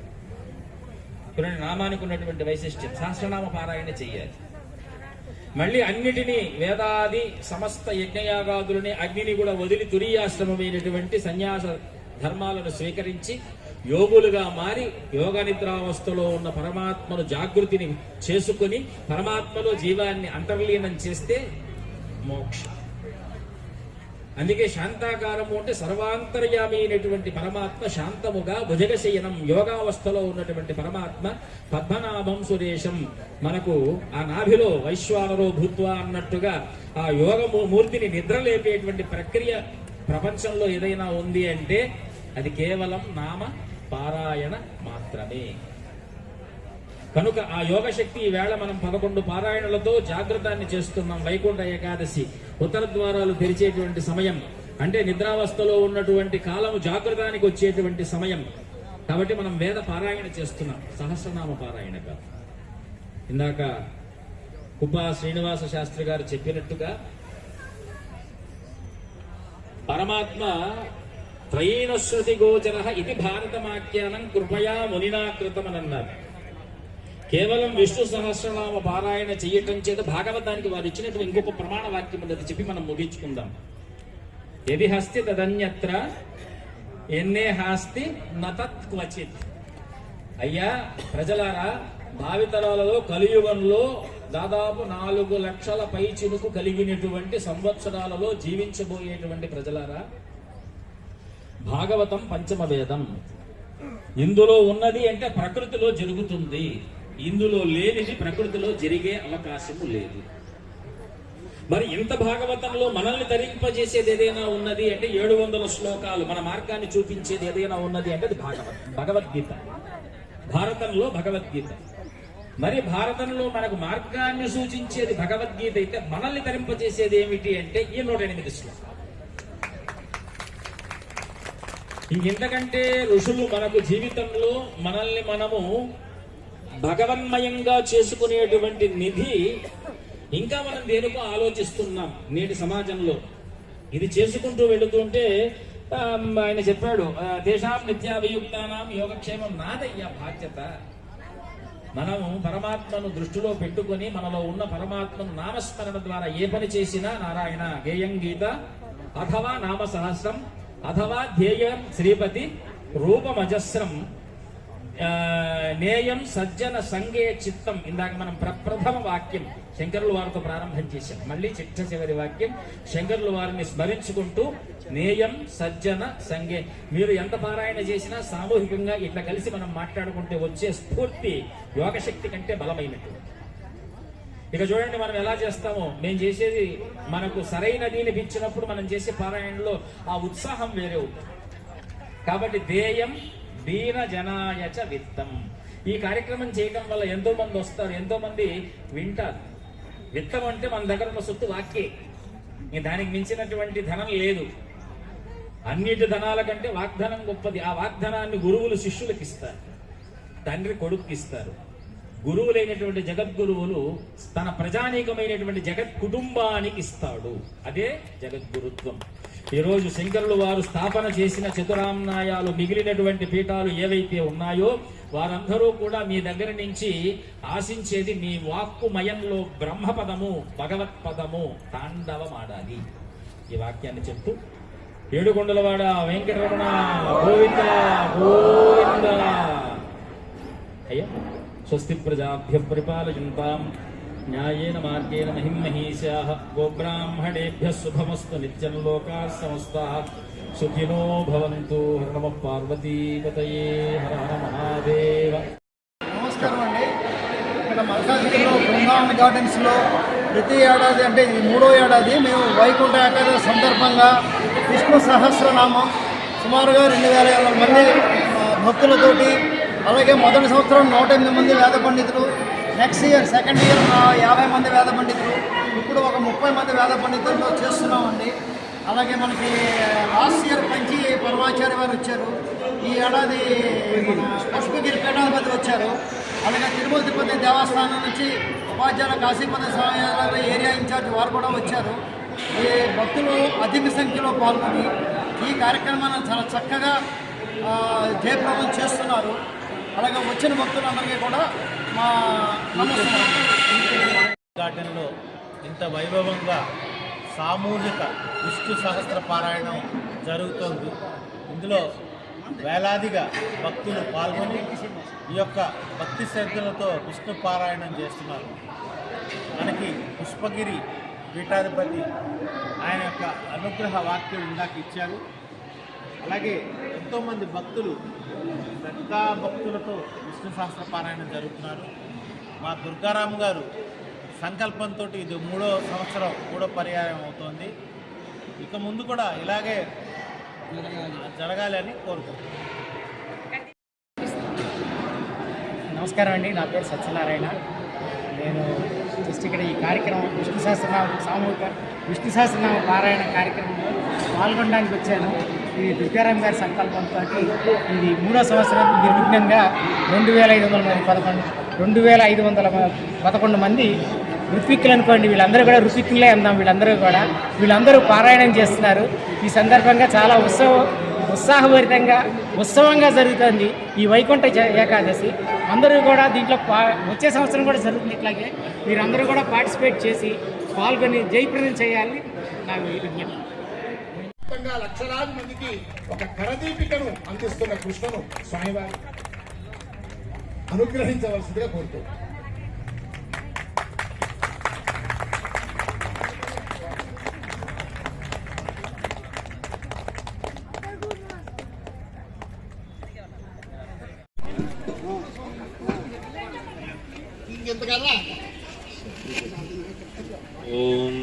కొన్ని నామానికి ఉన్నటువంటి వైశిష్ట్యం, సహస్రనామ పారాయణ చేయాలి. మళ్ళీ అన్నిటినీ వేదాది సమస్త యజ్ఞయాగాదులని అగ్నిని కూడా వదిలి తురీయాశ్రమమైనటువంటి సన్యాస ధర్మాలను స్వీకరించి యోగులుగా మారి యోగ నిద్రావస్థలో ఉన్న పరమాత్మను జాగృతిని చేసుకుని పరమాత్మలో జీవాన్ని అంతర్లీనం చేస్తే మోక్షం. అందుకే శాంతాకారము అంటే సర్వాంతర్యామి అయినటువంటి పరమాత్మ శాంతముగా భుజగశయనం యోగావస్థలో ఉన్నటువంటి పరమాత్మ పద్మనాభం సురేశం. మనకు ఆ నాభిలో వైశ్వానరో భూత్వా అన్నట్టుగా ఆ యోగము మూర్తిని నిద్రలేపేటువంటి ప్రక్రియ ప్రపంచంలో ఏదైనా ఉంది అంటే అది కేవలం నామ పారాయణ మాత్రమే. కనుక ఆ యోగశక్తి ఈవేళ మనం 11 పారాయణలతో జాగృతాన్ని చేస్తున్నాం. వైకుంఠ ఏకాదశి ఉత్తర ద్వారాలు తెరిచేటువంటి సమయం అంటే నిద్రావస్థలో ఉన్నటువంటి కాలము జాగృతానికి వచ్చేటువంటి సమయం. కాబట్టి మనం వేద పారాయణ చేస్తున్నాం, సహస్రనామ పారాయణ కాదు. ఇందాక కుప్పా శ్రీనివాస శాస్త్రి గారు చెప్పినట్టుగా పరమాత్మ త్రైనశ్రుతి గోచర ఇది భారతమాఖ్యానం కృపయా మునినా కృతం అని అన్నారు. కేవలం విష్ణు సహస్రనామ పారాయణ చేయటం చేత భాగవతానికి వారు ఇచ్చినటువంటి ఇంకొక ప్రమాణ వాక్యం ఉన్నది చెప్పి మనం ముగించుకుందాం. ఎది హస్తి తదన్యత్ర ఎన్నే హాస్తి నతత్ క్వచిత్. అయ్యా ప్రజలారా, భావితరాలలో కలియుగంలో దాదాపు 4 లక్షల పై చినుకు కలిగినటువంటి సంవత్సరాలలో జీవించబోయేటువంటి ప్రజలారా, భాగవతం పంచమ వేదం. ఇందులో ఉన్నది అంటే ప్రకృతిలో జరుగుతుంది, ఇందులో లేనిది ప్రకృతిలో జరిగే అవకాశము లేదు. మరి ఇంత భాగవతంలో మనల్ని తరింపజేసేది ఏదైనా ఉన్నది అంటే 700 శ్లోకాలు మన మార్గాన్ని చూపించేది ఏదైనా ఉన్నది అంటే అది భగవద్గీత. భారతంలో భగవద్గీత. మరి భారతంలో మనకు మార్గాన్ని సూచించేది భగవద్గీత అయితే మనల్ని తరింపజేసేది ఏమిటి అంటే ఈ 108 శ్లోకాలు. ఇంకెంతకంటే ఋషులు మనకు జీవితంలో మనల్ని మనము భగవన్మయంగా చేసుకునేటువంటి నిధి ఇంకా మనం దేనికో ఆలోచిస్తున్నాం నేటి సమాజంలో. ఇది చేసుకుంటూ వెళుతుంటే ఆయన చెప్పాడు, దేశాం నిత్యాభియుక్తానాం యోగక్షేమం నాదయ్యా బాధ్యత. మనము పరమాత్మను దృష్టిలో పెట్టుకుని మనలో ఉన్న పరమాత్మను నామస్మరణ ద్వారా ఏ పని చేసినా నారాయణ గేయం గీత అథవా నామ సహస్రం అథవా ధ్యేయం శ్రీపతి రూపమజస్రం నేయం సజ్జన సంగే చిత్తం. ఇందాక మనం ప్రప్రథమ వాక్యం శంకరుల వారితో ప్రారంభం చేశాం. మళ్ళీ చిట్ట చివరి వాక్యం శంకరుల వారిని స్మరించుకుంటూ నేయం సజ్జన సంగే. మీరు ఎంత పారాయణ చేసినా సామూహికంగా ఇట్లా కలిసి మనం మాట్లాడుకుంటే వచ్చే స్ఫూర్తి యోగశక్తి కంటే బలమైనట్టు. ఇక చూడండి మనం ఎలా చేస్తామో, మేము చేసేది మనకు సరైనది అనిపించినప్పుడు మనం చేసే పారాయణలో ఆ ఉత్సాహం వేరే ఉంటుంది. కాబట్టి దేయం దీన జనాయచ విత్తం. ఈ కార్యక్రమం చేయడం వల్ల ఎంతో మంది వస్తారు, ఎంతో మంది వింటారు. విత్తం అంటే మన దగ్గర ఉన్న సొత్తు వాక్యే, దానికి మించినటువంటి ధనం లేదు. అన్నిటి ధనాల కంటే వాగ్దానం గొప్పది. ఆ వాగ్దానాన్ని గురువులు శిష్యులకు ఇస్తారు, తండ్రి కొడుకుకి ఇస్తారు. గురువులైనటువంటి జగద్గురువులు తన ప్రజానీకమైనటువంటి జగత్ కుటుంబానికి ఇస్తాడు. అదే జగద్గురుత్వం. ఈరోజు శంకరులు వారు స్థాపన చేసిన చతురామ్నాయాలు మిగిలినటువంటి పీఠాలు ఏవైతే ఉన్నాయో వారందరూ కూడా మీ దగ్గర నుంచి ఆశించేది మీ వాక్కుమయంలో బ్రహ్మపదము భగవత్పదము తాండవమాడాలి. ఈ వాక్యాన్ని చెప్తూ ఏడుకొండలవాడ వెంకటరమణ గోవింద గోవింద. అయ్యా స్వస్తి ప్రజాభ్య పరిపాలయంతాం న్యాయేన మార్గేణ మహిం మహీశాః గోబ్రాహ్మణేభ్య శుభమస్తు నిత్యం లోకాః సమస్తాః సుఖినో భవంతు. హర నమః పార్వతీపతయే. హర హర మహాదేవ. నమస్కారం అండి. ఇక్కడ మల్కాజ్గిరిలో బృందావన్ గార్డెన్స్లో ప్రతి ఏడాది అంటే ఇది 3వ ఏడాది మేము వైకుంఠ ఏకాదశి సందర్భంగా విష్ణు సహస్రనామం సుమారుగా 2500 మంది భక్తులతోటి, అలాగే మొదటి సంవత్సరం 108 మంది వేద పండితులు, నెక్స్ట్ ఇయర్ సెకండ్ ఇయర్ 50 మంది వేద పండితులు, ఇప్పుడు ఒక 30 మంది వేద పండితులతో చేస్తున్నామండి. అలాగే మనకి లాస్ట్ ఇయర్ కంచి పరమాచార్య వారు వచ్చారు, ఈ ఏడాది పుష్పగిరి పీఠాధిపతి వచ్చారు, అలాగే తిరుమల తిరుపతి దేవస్థానం నుంచి ఉపాధ్యాయుల కాశీపతి స్వామి ఏరియా ఇన్ఛార్జ్ వారు కూడా వచ్చారు. ఈ భక్తులు అధిక సంఖ్యలో పాల్గొని ఈ కార్యక్రమాన్ని చాలా చక్కగా జయప్రదం చేస్తున్నారు. అలాగే వచ్చిన భక్తులందరికీ కూడా మా నమస్కారం. గార్డెన్లో ఇంత వైభవంగా సామూహిక విష్ణు సహస్ర పారాయణం జరుగుతోంది. ఇందులో వేలాదిగా భక్తులు పాల్గొని ఈ యొక్క భక్తి శ్రద్ధలతో విష్ణు పారాయణం చేస్తున్నారు. మనకి పుష్పగిరి పీఠాధిపతి ఆయన యొక్క అనుగ్రహ వాక్యం ఇందాక ఇచ్చారు. అలాగే ఎంతోమంది భక్తులు శ్రద్ధా భక్తులతో విష్ణు సహస్ర పారాయణం జరుగుతున్నారు. మా దుర్గారాం గారు సంకల్పంతో ఇది 3వ సంవత్సరం 3వ పర్యాయం అవుతోంది. ఇక ముందు కూడా ఇలాగే జరగాలి అని కోరుకుంటున్నాను. నమస్కారం అండి, నా పేరు సత్యనారాయణ. నేను జస్ట్ ఇక్కడ ఈ కార్యక్రమం విష్ణు సహస్రనామ సామూహిక విష్ణు సహస్రనామ పారాయణ కార్యక్రమంలో పాల్గొనడానికి వచ్చాను. ఇది దుర్గారాం గారి సంకల్పంతో ఇది 3వ సంవత్సరం నిర్విఘ్నంగా 2511 మంది ఋత్విక్కులు అనుకోండి, వీళ్ళందరూ కూడా ఋత్విక్కులే అందాం. వీళ్ళందరూ పారాయణం చేస్తున్నారు. ఈ సందర్భంగా చాలా ఉత్సాహభరితంగా ఉత్సవంగా జరుగుతుంది ఈ వైకుంఠ ఏకాదశి. అందరూ కూడా దీంట్లో వచ్చే సంవత్సరం కూడా జరుగుతుంది. ఇట్లాగే మీరందరూ కూడా పార్టిసిపేట్ చేసి పాల్గొని జయప్రదం చేయాలని నా విజ్ఞప్తి. లక్షలాది మందికి ఒక కరదీపికను అందిస్తున్న కృష్ణను స్వామివారు అనుగ్రహించవలసిందిగా కోరుతున్నాను. ఓం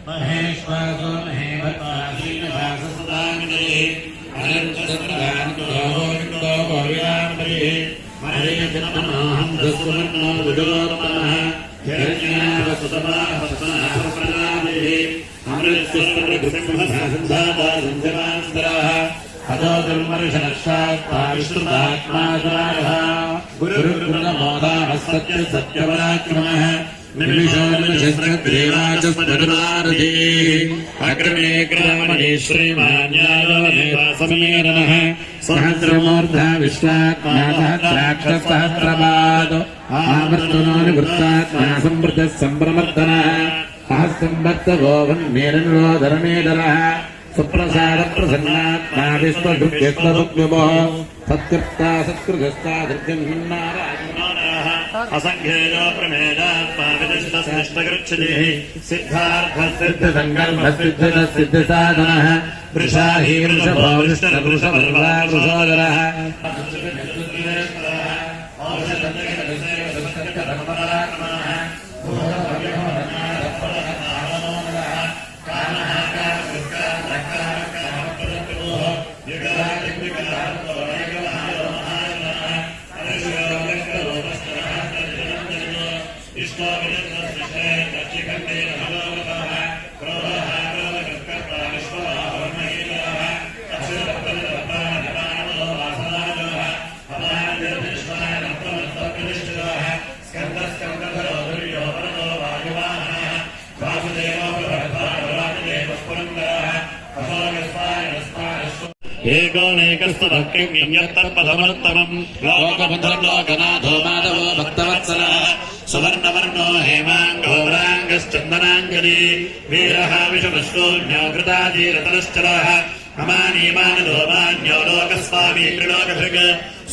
महेश्वासो महे भक्तासीनभाससदामिने अनन्तसत्रगान्तो गोविन्दामपि हरेजन्मनाहं दस्वन्नो विदुरोत्तमः हिरण्यावसुतमाहसनाहप्रदामिः अमृतस्वरगुरुसिंहसन्धातासञ्जनान्तरः अतो दुर्मर्शनक्षात्मा विष्णुतात्मासुरारः गुरुर्गुणमोदाः सत्यपराक्रमः निमिषो निमिषग्रीवाचस्मरुनारथी अग्रमे ग्रामणे श्रीमान्यायोनेवासमेरनः सहस्रमूर्धा विश्वात्मा सहस्राक्षसहस्रपादो आवर्तनो निवृत्तात्मा संवृतः सम्भ्रमर्दनः सहस्रम्भर्तगो वन्मेरनिरोधरमेधरः सुप्रसाद प्रसन्नात्मा विश्वभुक्यस्वभुक्युभो सत्कृत्ता सत्कृतस्ता धृत्यन्नारायणः असंख्येयो प्रमेदात्मा विदिष्टश्रेष्ठकृच्छितिः सिद्धार्थसिद्धिसङ्कल्पसिद्धिदसिद्धिसाधनः वृषाही वृषभो वृष्टवृषभर्वा वृषोदरः एकोनेकस्तु भक्तिं यत्तत्पदमनुत्तमम् लोकबन्धुर्लोकनाथो माधवो भक्तवत्सलः सुवर्णवर्णो हेमाङ्गो वराङ्गश्चन्दनाङ्गली वीरः विषमश्रून्यो कृताजीरतरश्चरः अमानीमानदो मान्यो लोकस्वामी त्रिलोकभृग्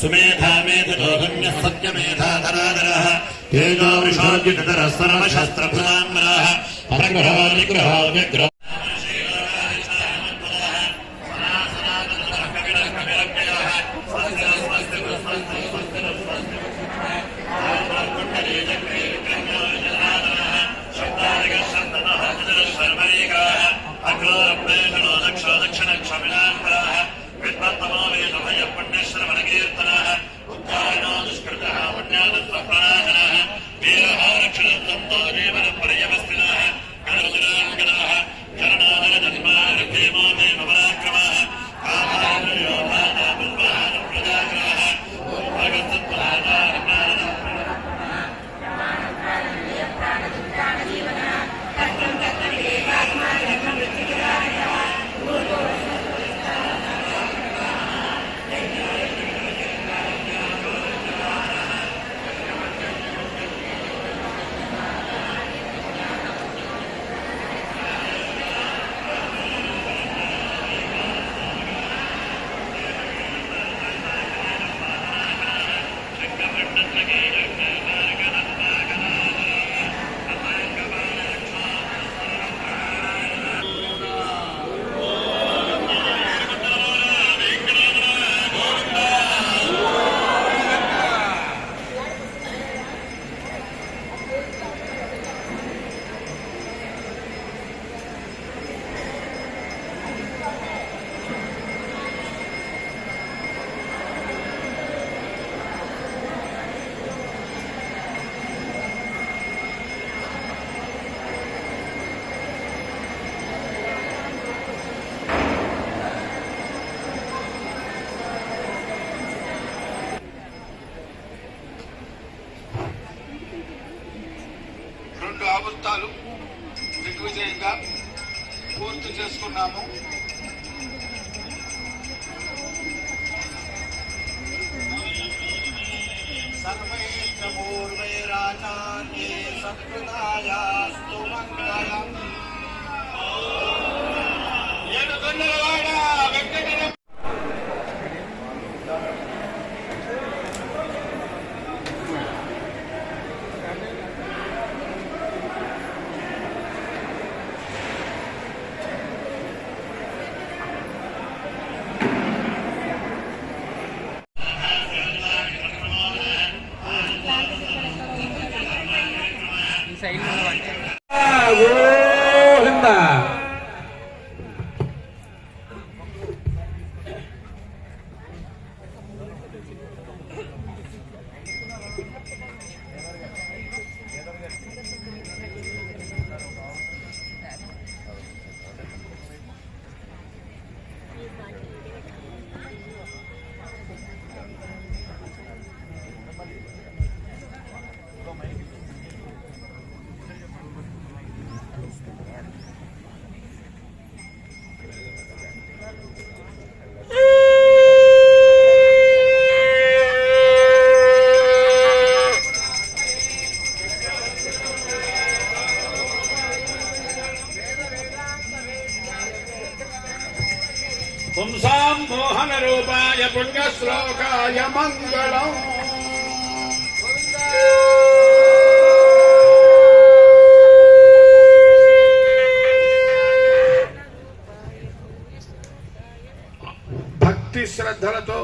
सुमेधा मेधदोधन्यः सत्यमेधाधराधरः तेजो वृषोद्युतरः सर्वशस्त्रभृताम्बरः परग्रहो निग्रहो व्यग्रो ఆవృత్తాలు దిగ్విజయంగా పూర్తి చేసుకున్నాము. సర్వైర్మూర్వైరాచార్యే సత్కృతాయాస్తు మంగళం. ఏడుకొండలవాడ వెంకటరమణ సైడ్ పుంసాం మోహన రూపాయ పుణ్యశ్లోకాయ మంగళం. భక్తి శ్రద్ధలతో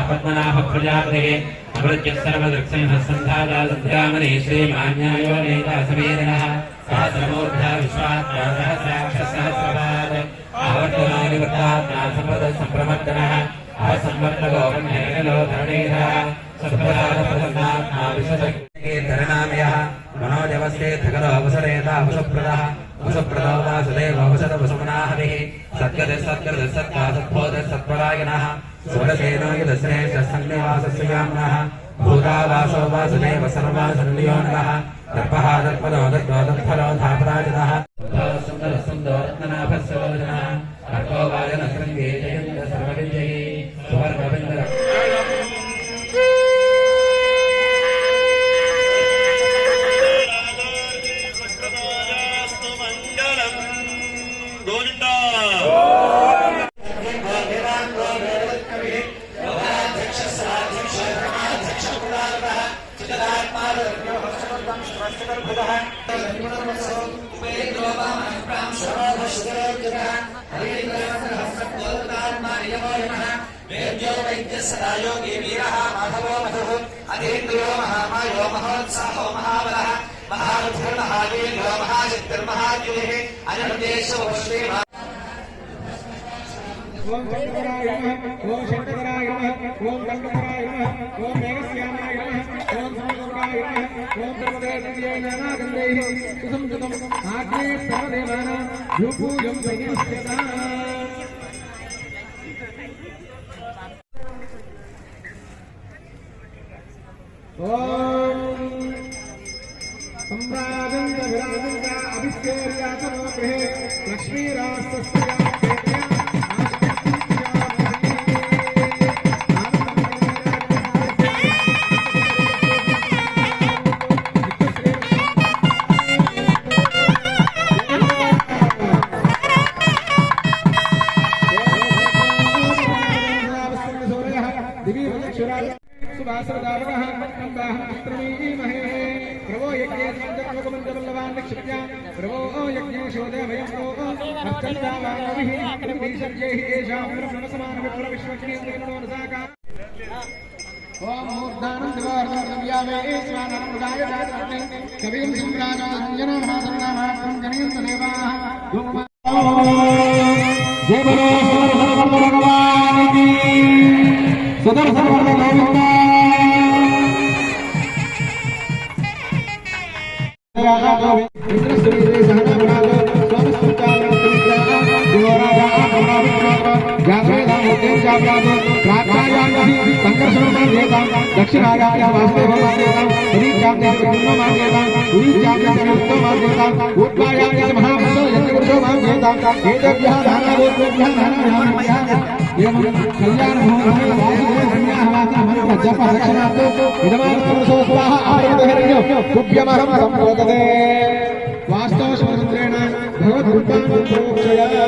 పద్మనాభ ప్రజాపతి అమృత్య సర్వదృక్సింహసంధారామణి శ్రీమాన్యాయో నేత సమీరణ సహస్రమూర్ధ విశ్వాత్మ సహస్రాక్షసహస్రపాద్ ఆవర్తనానివృత్తాత్మా సంపద సంప్రమర్దన అసంవర్తకో బ్రహ్మేణలో ధరణీధ సత్పదాత్మా విశ్వసకీర్తననామయః మనోజవస్తే ధగలో అవసరేత అవసప్రదః వసుప్రదో వాసుదేవ వసత వసుమనాహరిః సత్యదే సత్కృత సత్తా సత్బోధ సత్పరాయణః సురసేనో యదశ్రేష్ఠ సన్నివాసస్య యామ్నః భూతావాసో వాసుదేవ సర్వాసన్నియో నమః దర్పః దర్పదో దర్పదో ధాపరాజితః సుందర సుందరత్ననాభస్సరోజనః కర్కో వాజన శృంగే జయంత సర్వవిజయీ సువర్ణబిందర ఓం శంకరాయ నమః ఓం శంకరాయ నమః ఓం కంకరాయ నమః ఓం మేఘశ్యామాయ నమః ఓం సమదూరాయ నమః ఓం సర్వదేశీయై నానాగంధైః సుసంస్కృతం ఆగ్నే సర్వదేవానాం భూపూజం సన్నివస్యతా. ఓం సంరాజంత విరాజంత అభిషేర్యాతమో గృహే లక్ష్మీరాస్తస్య प्रभो यज्ञे संतर्पकमंडलवान् क्षित्या प्रभो यज्ञे शोधभयं प्रो अर्चन्तावानभिः विसर्जैः येषां ब्रह्मसमानविप्र विश्वक्षणेन्द्रेणोनसाका ओम मूर्धानं दिवार्धव्यामे स्वानं मुदाय जातते कविं सम्राजाञ्जनं महासन्नामात्रं जनयन्त देवाः जय बोलो सुदर्शन भगवान की सुदर्शन गोविंदा वास्तवसमुद्रेण भगवद्गुप्ताक्षया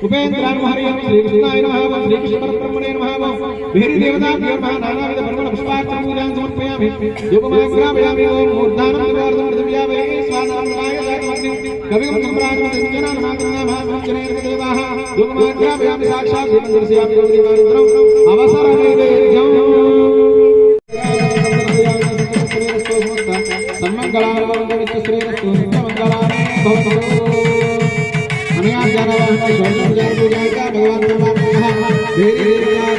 उपेन्द्राय नमः हरिः श्रीकृष्णाय नमः श्रीकृष्णपरब्रह्मणे नमः विहरिदेवताभ्यो नमः नानाविध परमण पुष्पार्चनं पूजां समर्पयामि धूपमाग्रापयामि ओम मूर्धानं दिवार्धं पृथिव्यावे स्वानामृताय जातमग्निं कविं सम्राजमञ्जनां नमामि जनैर्देवाः धूपमाग्रापयामि साक्षात् देवन्दर्शयामि योगिमानन्तरम् अवसरनैवेद्यम् सन्मङ्गलाय भवन्तु श्रीरस्तु नित्यमङ्गलाय भवन्तु भगवान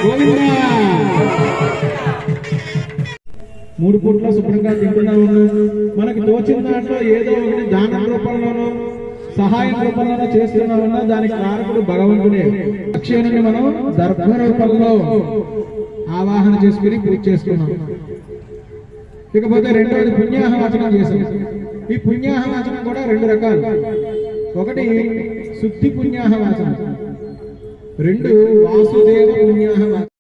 गोविंदा। 3 పూట్ల శుభ్రంగా తింటున్నా ఉన్నాం. మనకి తోచిన దాంట్లో ఏదో ఒకటి దానం రూపంలోనూ సహాయం రూపంలోనూ చేస్తున్నా ఉన్నా దానికి కారకుడు భగవంతుడే. అక్షయుని మనం దర్భ రూపంలో ఆవాహన చేసుకుని పూజ చేసుకున్నాం. ఇకపోతే రెండోది పుణ్యాహవాచనం చేశాం. ఈ పుణ్యాహవాచనం కూడా 2 రకాలు. ఒకటి శుద్ధి పుణ్యాహవాచనం, 2 వాసుదేవ పుణ్యాహవాచనం.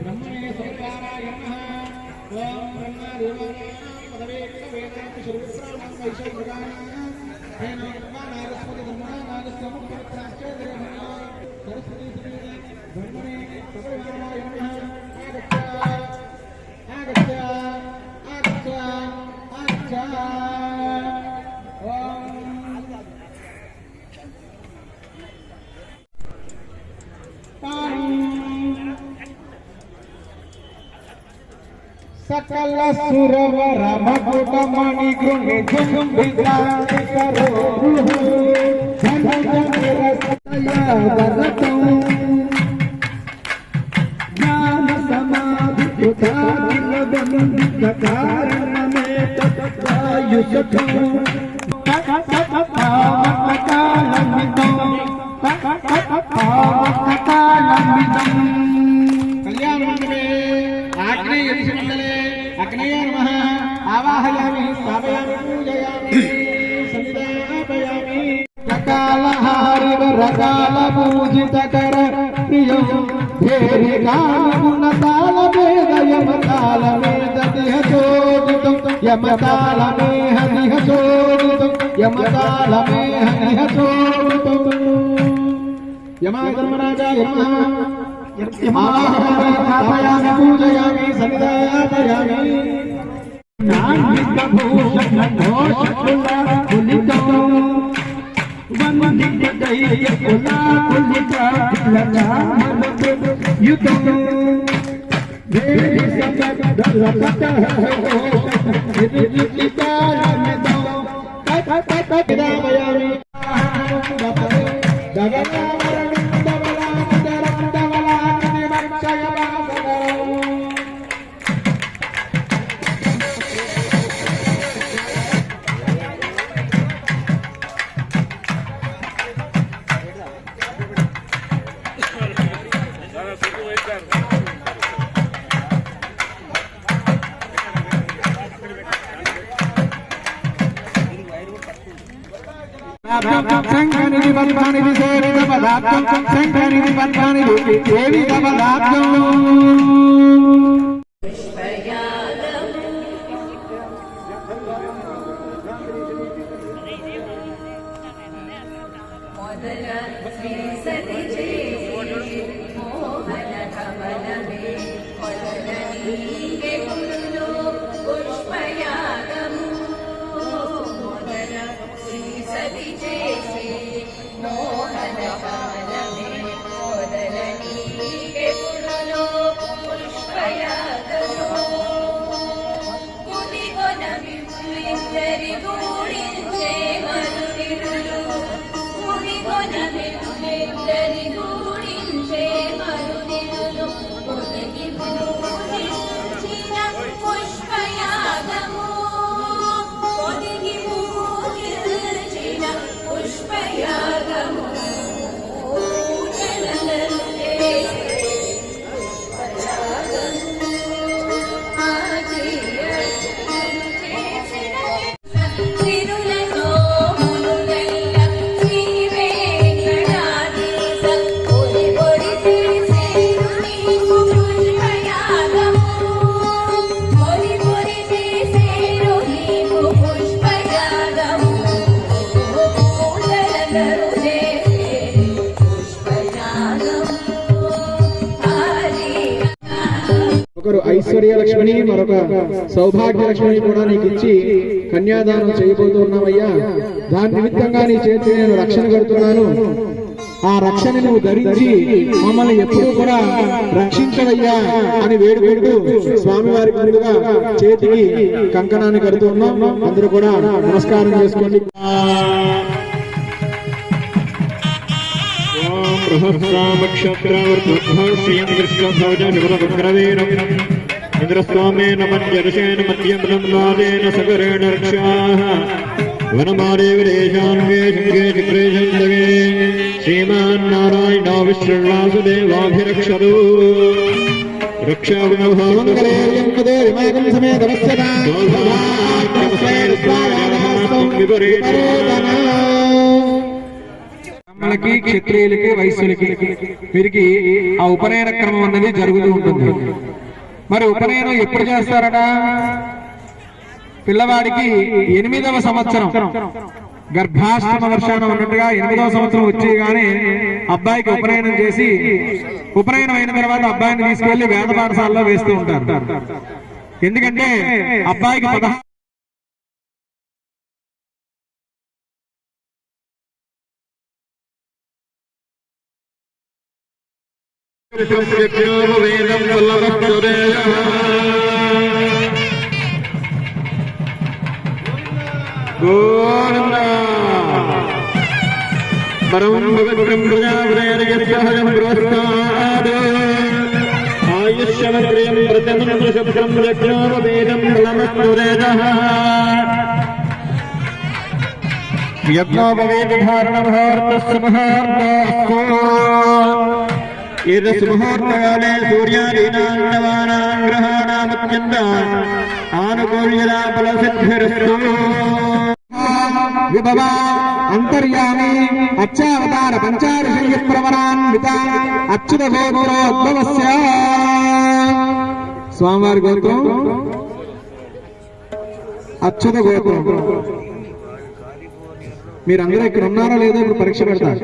బ్రహ్మణే సంకారాయ నమః. ఓం బ్రహ్మదేవాయ పదవే వేదాంత శుభ్రాణం వైశంకరాయ హేన నాగస్పతి ధర్మణ నాగస్వము పవిత్రాశ్చర్యమణ సరస్వతి శ్రీ బ్రహ్మణే పదవేయ నమః. ఆగచ్చ ఆగచ్చ ఆగచ్చ ఓం सकल सुरवर मकुट मणि गृह जुम्बितांति करो धन जंगिर सतया वरतं ज्ञान समाधि उदादिल बंदित कारण में तत्वायुषतं कल्याण मंडले आग्नेय मंडले अग्नेय नमः आवाहयामि स्थापयामि पूजयामि सन्निधापयामि सकाल हरिव रकाल पूजित कर प्रियं भेरि काल गुण ताल वेद यम ताल वेद दिह जोदितं यम ताल में हरिह जोदितं यम ताल में हरिह जोदितं यमाय धर्मराजाय नमः स्थापयामि पूजयामि सन्निधापयामि संघनि विबद्धानि विसेवित पदार्थं संघनि विबद्धानि सेवित पदार्थं ఒకరు ఐశ్వర్య లక్ష్మిని మరొక సౌభాగ్య లక్ష్మిని కూడా నీకు ఇచ్చి కన్యాదానం చేయబోతున్నామయ్యా. దాని నిమిత్తంగా నీ చేతి నేను రక్షణ కడుతున్నాను. ఆ రక్షణ నువ్వు ధరించి మమ్మల్ని ఎప్పుడూ కూడా రక్షించవయ్యా అని వేడుకుంటూ స్వామివారి ముందుగా చేతికి కంకణాన్ని కడుతున్నాం. అందరూ కూడా నమస్కారం చేసుకోండి. ఇంద్రస్వామేన మంజర్షేణ మధ్యమనం నాదేన సగరేణ రక్షాః వనమాదే విదేశాన్వే శృంగే చిత్రే చందగే శ్రీమాన్నారాయణో విశ్రవాసుదేవాభిరక్షతు రక్షాభినభామంగళేయం సమేతవస్యతా బ్రాహ్మణులకి క్షత్రియులకి వైశ్యులకి వీరికి ఆ ఉపనయన క్రమం అన్నది జరుగుతూ ఉంటుంది. మరి ఉపనయనం ఎప్పుడు చేస్తారట? పిల్లవాడికి 8వ సంవత్సరం గర్భాష్టమ వర్షానం ఉన్నట్టుగా 8వ సంవత్సరం వచ్చేగానే అబ్బాయికి ఉపనయనం చేసి, ఉపనయనం అయిన తర్వాత అబ్బాయిని తీసుకెళ్లి వేద పాఠశాలలో వేస్తూ ఉంటారు. ఎందుకంటే అబ్బాయికి 16 పరం పవిత్రం ప్రజాప్రయర్యస్సహజం పురస్కారాద్ ఆయుష్యమత్రియం ప్రతమం శుభ్రం యజ్ఞోపవేదం బలమస్తురేదః యజ్ఞోపవేద ధారణముహూర్తస్సు ముహూర్తస్సు ముహూర్తకాలే సూర్యాదీనాం నవానాం గ్రహాణామత్యంత ఆనుకూల్యతా ఫలసిద్ధిరస్తు. విభవ అంతర్యామి అచ్చావతార పంచాదశ ప్రవరాన్విత అచ్యుత గోత్రోద్భవస్య. స్వామివారి గోత్రం అచ్యుత గోత్రం. మీరందరూ ఇక్కడ ఉన్నారో లేదో ఇప్పుడు పరీక్ష పెడతారు.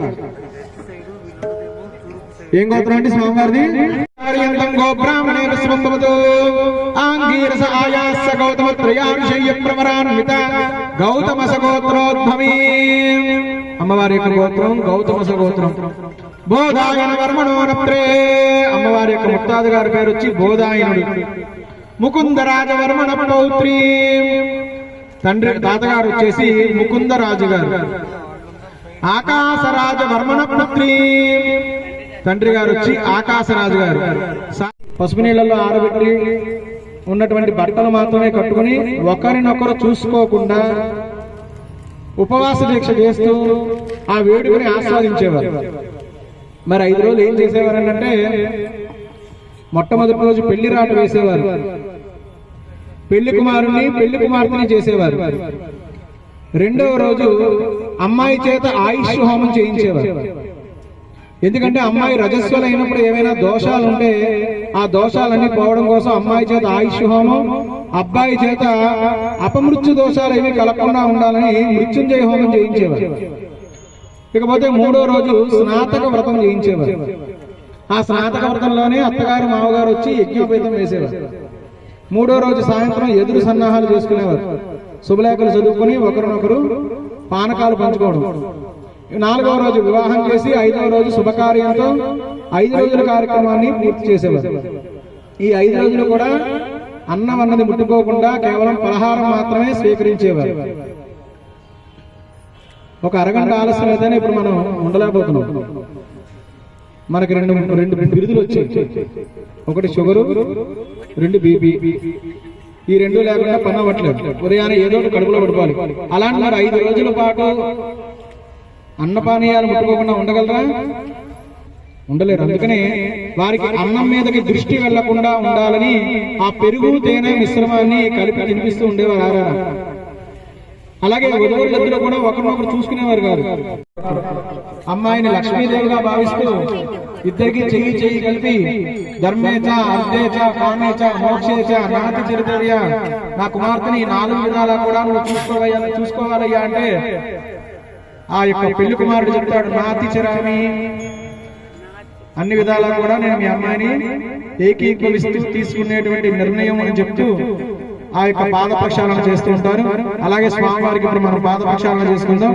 ఏం గోత్రం అంటే స్వామివారిది? గోబ్రాహ్మణేన స్వంతమతో ఆంగీరస ఆయాస గౌతమ త్రయాంశయ్య ప్రవరాన్విత గౌతమస గోత్రోద్భవీ. అమ్మవారి యొక్క గోత్రం గౌతమస గోత్రం. బోధాయన వర్మణోనప్రే. అమ్మవారి యొక్క ముత్తాత గారి పేరు వచ్చి బోధాయనుడు. ముకుందరాజవర్మణ పౌత్రి. తండ్రి తాతగారు వచ్చేసి ముకుందరాజు గారు. ఆకాశరాజవర్మణ పుత్రి. తండ్రి గారు వచ్చి ఆకాశరాజు గారు. పసుపు నీళ్ళలో ఆరబెట్టి ఉన్నటువంటి బట్టలు మాత్రమే కట్టుకుని ఒకరినొకరు చూసుకోకుండా ఉపవాస దీక్ష చేస్తూ ఆ వేడుకని ఆస్వాదించేవారు. మరి 5 రోజులు ఏం చేసేవారు అంటే, మొట్టమొదటి రోజు పెళ్లి రాట వేసేవారు. పెళ్లి కుమారుని పెళ్లి కుమార్తెని చేసేవారు. 2వ రోజు అమ్మాయి చేత ఆయుష్ హోమం చేయించేవారు. ఎందుకంటే అమ్మాయి రజస్వలైనప్పుడు ఏమైనా దోషాలు ఉంటే ఆ దోషాలన్నీ పోవడం కోసం అమ్మాయి చేత ఆయుష్ హోమం, అబ్బాయి చేత అపమృత్యు దోషాలు ఏమీ కలగకుండా ఉండాలని మృత్యుంజయ హోమం చేయించేవారు. ఇకపోతే 3వ రోజు స్నాతక వ్రతం చేయించేవారు. ఆ స్నాతక వ్రతంలోనే అత్తగారు మామగారు వచ్చి యజ్ఞోపేతం వేసేవారు. 3వ రోజు సాయంత్రం ఎదురు సన్నాహాలు చేసుకునేవారు. శుభలేఖలు చదువుకుని ఒకరినొకరు పానకాలు పంచుకోవడం. 4వ రోజు వివాహం చేసి 5వ రోజు శుభకార్యంతో 5 రోజుల కార్యక్రమాన్ని పూర్తి చేసేవారు. ఈ 5 రోజులు కూడా అన్నం అన్నది ముట్టుకోకుండా కేవలం పలహారం మాత్రమే స్వీకరించేవారు. ఒక అరగంట ఆలస్యం అయితేనే ఇప్పుడు మనం ఉండలేకపోతున్నాం. మనకి రెండు బిరుదులు వచ్చాయి. ఒకటి షుగరు, 2 బీపీ. ఈ 2 లేకుండా పని అవ్వట్లేదు. ఉదయాన్నే ఏదో ఒకటి కడుపులో పడిపోవాలి. అలాంటి మరి 5 రోజుల పాటు అన్నపానీయాలు ముట్టుకోకుండా ఉండగలరా? ఉండలేరు. అందుకనే వారికి అన్నం మీదకి దృష్టి వెళ్లకుండా ఉండాలని ఆ పెరుగు తేనె మిశ్రమాన్ని కలిపి తినిపిస్తూ ఉండేవారు. అలాగే వధువులిద్దరూ కూడా ఒకరినొకరు చూసుకునేవారు కాదు. అమ్మాయిని లక్ష్మీదేవిగా భావిస్తూ ఇద్దరికి చెయ్యి కలిపి ధర్మేచ అర్థేచ కామేచ మోక్షేచ నాతి చరిత్రయ, నా కుమార్తెని 4 విధాలా కూడా నువ్వు చూసుకోవాలయ్యా అంటే ఆ యొక్క పెళ్లి కుమారుడు చెప్తాడు, నాతి చరామి, అన్ని విధాలా కూడా నేను మీ అమ్మాయిని ఏకీభవిస్తూ తీసుకునేటువంటి నిర్ణయం అని చెప్తూ ఆ యొక్క పాద ప్రక్షాళన చేస్తూ ఉంటారు. అలాగే స్వామివారికి ఇప్పుడు మనం పాద ప్రక్షాళన చేసుకుందాం.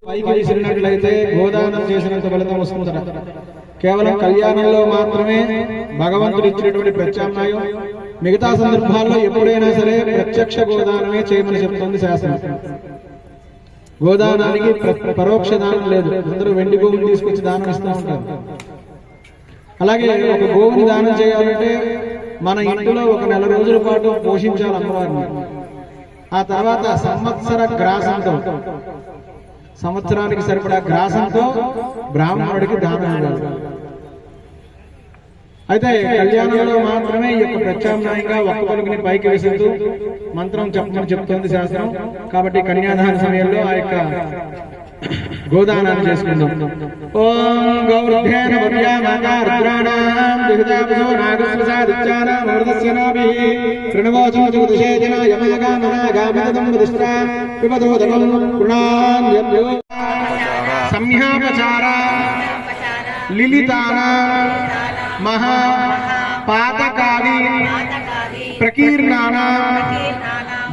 పైకి విసిరినట్లయితే గోదానం చేసినంత ఫలితం వస్తుందట. కేవలం కళ్యాణంలో మాత్రమే భగవంతుడు ఇచ్చినటువంటి ప్రత్యామ్నాయం. మిగతా సందర్భాల్లో ఎప్పుడైనా సరే ప్రత్యక్ష గోదానమే చేయమని చెప్తుంది శాస్త్రం. గోదానానికి పరోక్ష దానం లేదు. అందరూ వెండి గోవుని తీసుకొచ్చి దానం ఇస్తూ ఉంటారు. అలాగే ఒక గోవుని దానం చేయాలంటే మన ఇంటిలో ఒక నెల రోజుల పాటు పోషించాలి అమ్మవారిని. ఆ తర్వాత సంవత్సర గ్రాసంతో, సంవత్సరానికి సరిపడా గ్రాసంతో బ్రాహ్మణుడికి దానం ఇవ్వాలి. అయితే కళ్యాణంలో మాత్రమే ఈ యొక్క ప్రత్యామ్నాయంగా ఒక్క పలుకుని పైకి వేసేస్తూ మంత్రం చెప్పమని చెప్తోంది శాస్త్రం. కాబట్టి కన్యాదాన సమయంలో ఆ యొక్క గోదానాన్ని చేసుకుందాం. ఓం గౌరభ్యేన భవ్యామాకారుద్రాణాం దిహదాపసో నాగస్వసాదిత్యానాం అమృతస్యనాభిః ప్రణవోచో జగదుషేజన యమయగామనాగామిదం వదిష్ఠా పిబదోదకం పుణాన్యభ్యో సంహ్యాపచార లిలితాన మహా పాతకాలి ప్రకీర్ణాన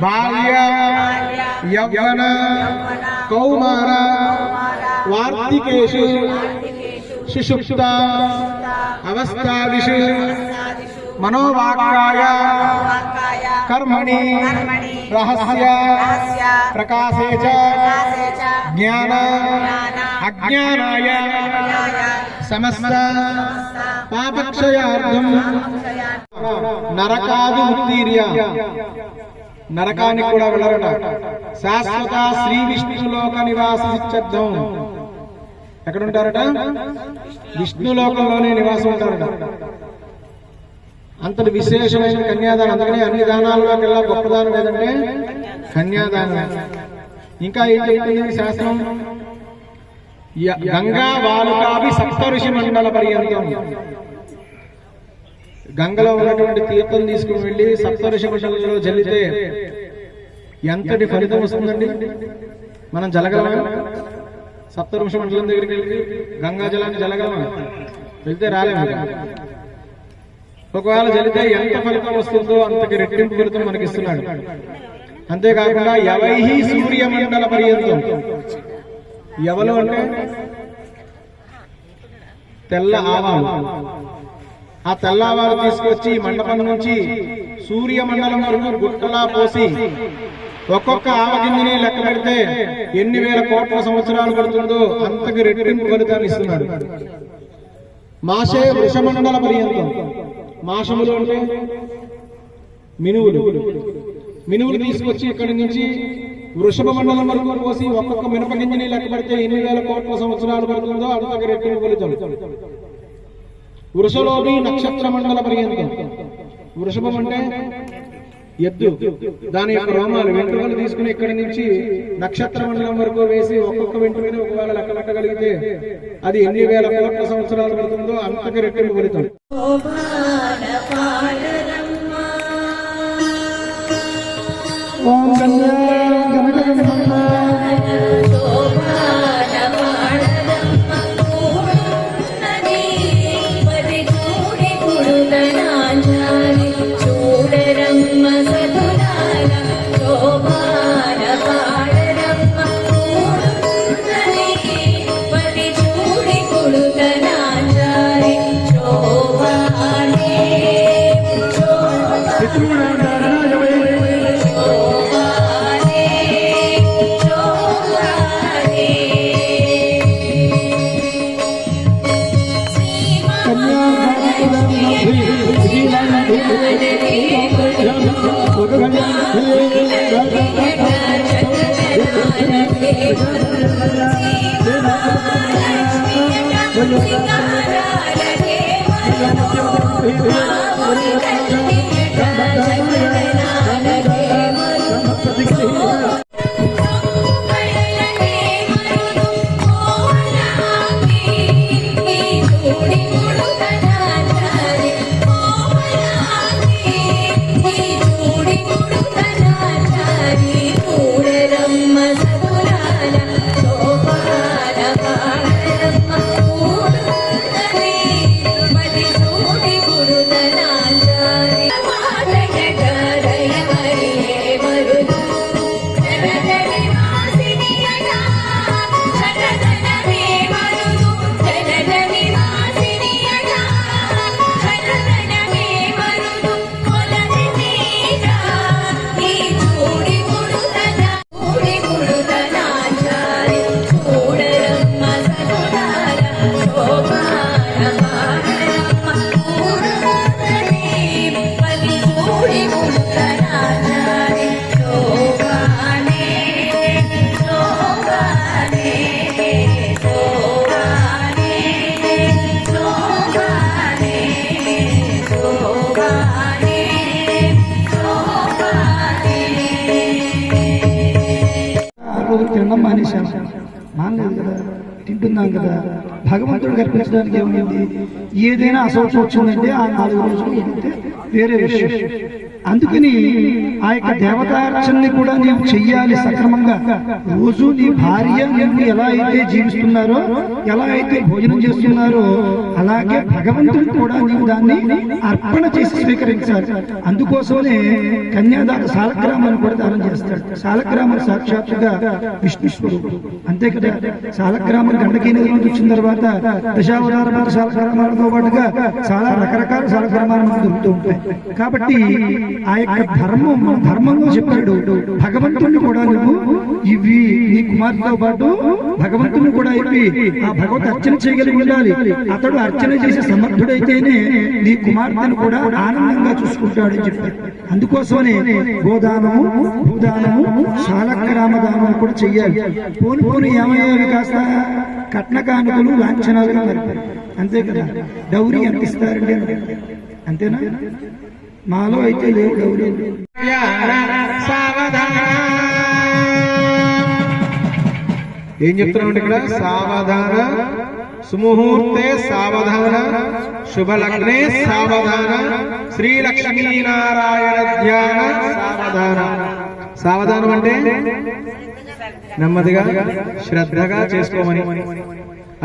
బాల్య యవ్వన కౌమార వార్తికేషు సుషుప్త అవస్థాదిషు మనోవాక్కాయ కర్మణి రహస్య ప్రకాశే చ జ్ఞాన అజ్ఞానాయ సమస్త పాపక్షయార్థం నరకాది ఉత్తీర్య, నరకానికి కూడా వెళ్ళరట, శాశ్వత శ్రీ విష్ణులోక నివాసిత్యర్థం. ఎక్కడుంటారట? విష్ణులోకంలోనే నివాసం ఉంటారట. అంతటి విశేషమైన కన్యాదానం. అందుకనే అన్ని దానాల్లోకెల్లా గొప్ప దానం ఏదంటే కన్యాదానం. ఇంకా ఏం చెప్తుంది శాస్త్రం? గంగా వాలుకాభి సప్తఋషి మండల పర్యంతం. గంగలో ఉన్నటువంటి తీర్థం తీసుకుని వెళ్ళి సప్తఋషి మండలంలో జల్లితే ఎంతటి ఫలితం వస్తుందండి? మనం జలగలమా? సప్తఋషి మండలం దగ్గరికి వెళ్ళి గంగా జలాన్ని జలగలమా? వెళ్తే రాలేము. ఒకవేళ జలితే ఎంత ఫలితం వస్తుందో అంతకి రెట్టింపు ఫలితం మనకిస్తున్నాడు. అంతేకాకుండా యవైహి సూర్యమండల పర్యంతం. ఎవలు అంటే తెల్ల ఆవాలు. ఆ తెల్ల ఆవాలు తీసుకొచ్చి మండపం నుంచి సూర్యమండలం వరకు గుట్టలా పోసి ఒక్కొక్క ఆవగింజని లెక్క పెడితే ఎన్ని వేల కోట్ల సంవత్సరాలు పడుతుందో అంతకి రెట్టింపు ఫలితాన్ని ఇస్తున్నాడు. మాషే వృషమండల పర్యంతం. మాషములు అంటే మినువులు. మినువులు తీసుకొచ్చి ఇక్కడి నుంచి వృషభ మండలం వరకు పోసి ఒక్కొక్క మినపగింజని లెక్క పెడితే ఎన్ని వేల కోట్ల సంవత్సరాలు పడుతుందో అంతకి రెట్టింపు ఫలితం. వృషలోని నక్షత్ర మండల పర్యంతం. వృషభం అంటే ఎద్దు. దాని యొక్క రోమాలు, వెంట్రుకలు తీసుకుని ఇక్కడి నుంచి నక్షత్ర మండలం వరకు వేసి ఒక్కొక్క వెంట్రుకని ఒకవేళ లెక్క పెట్టగలిగితే అది ఎన్ని వేల కోట్ల సంవత్సరాలు పడుతుందో అంతకి రెట్టింపు ఫలితం. ఓం తినడం మానేశాం, మానలేదు కదా, తింటున్నాం కదా. భగవంతుడు కల్పించడానికి ఏమైంది? ఏదైనా అసౌకర్యం వచ్చిందంటే ఆ 4 రోజులు ఉంటే వేరే విషయం. అందుకని ఆ యొక్క దేవతార్చనని కూడా నీవు చెయ్యాలి సక్రమంగా. రోజు నీ భార్య నువ్వు ఎలా అయితే జీవిస్తున్నారో, ఎలా అయితే భోజనం చేస్తున్నారో, అలాగే భగవంతుడు కూడా నీవు దాన్ని అర్పణ చేసి స్వీకరించాలి. అందుకోసమే కన్యాదాత సాలగ్రామాన్ని కూడా దానం చేస్తాడు. సాలగ్రామం సాక్షాత్తుగా విష్ణు స్వరూపుడు, అంతే కదా. సాలగ్రామం గండకీ నది నుంచి వచ్చిన తర్వాత దశావతార సాలగ్రామాలతో పాటుగా చాలా రకరకాల సాలగ్రామాలు మనకు దొరుకుతూ ఉంటాయి. కాబట్టి ఆ యొక్క ధర్మంలో చెప్పాడు, భగవంతుడిని కూడా నువ్వు ఇవి నీ కుమార్తెతో పాటు భగవంతుని కూడా ఇవి ఆ భగవత్ అర్చన చేయగలిగి ఉండాలి. అతడు అర్చన చేసే సమర్థుడైతేనే నీ కుమార్తెను కూడా ఆనందంగా చూసుకుంటాడని చెప్పాడు. అందుకోసమనే గోదానము, భూదానము, శాలగ్రామ దానం కూడా చెయ్యాలి. పోను ఏమయ్యావి కాస్త కట్న కానుకలు లాంఛనాలుగా నడిపారు, అంతే కదా. డౌరీ ఎంత ఇస్తారండి? అంతేనా? మాలో అయితే లేవు డౌరీ. ఏం చెప్తున్నామంటే ఇక్కడ సావధాన, సుముహూర్తే సావధాన, శుభలగ్నే సావధాన, శ్రీ లక్ష్మీనారాయణ ధ్యాన సావధాన. సావధానం అంటే నెమ్మదిగా శ్రద్ధగా చేసుకోమని.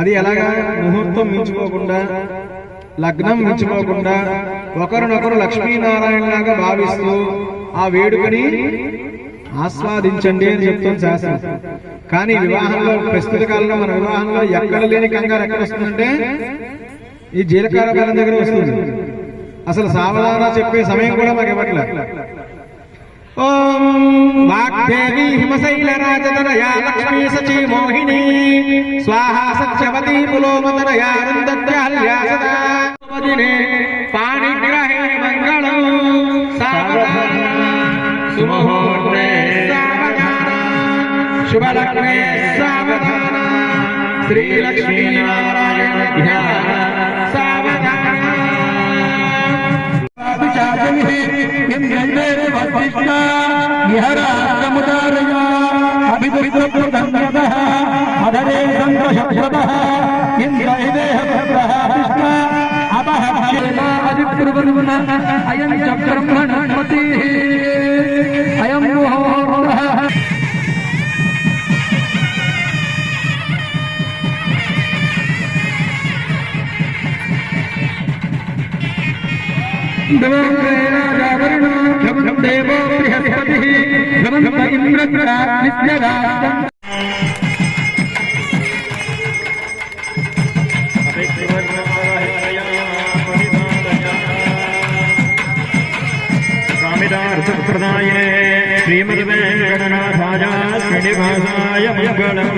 అది ఎలాగా? ముహూర్తం మించుకోకుండా, లగ్నం మించుకోకుండా, ఒకరినొకరు లక్ష్మీనారాయణలాగా భావిస్తూ ఆ వేడుకని ఆస్వాదించండి అని చెప్తుంది శాస్త్రం. కానీ వివాహంలో, ప్రస్తుత కాలంలో మన వివాహంలో ఎక్కడ లేని కంగారు ఎక్కడ వస్తుందంటే ఈ జీలకర్ర బెల్లం దగ్గర వస్తుంది. అసలు సావధాన చెప్పే సమయం కూడా మాకు ఇవ్వట్లే. ఓం వాగ్దేవి హిమశైలరాజతనయా లక్ష్మీ సచీ మోహిని స్వాహా సత్యవతీ పులోమతనయా రుందత్యాల్యా సదా పాణిగ్రహే మంగళం సావధాన సుముహూర్తే సావధాన శుభలగ్నే సావధాన శ్రీ లక్ష్మీనారాయణ ధ్యాన సావధాన. దేవో బృహస్పతి ప్రదాయనే శ్రీమద్వేంకటనాథాయ శ్రీనివాసాయ మంగళం.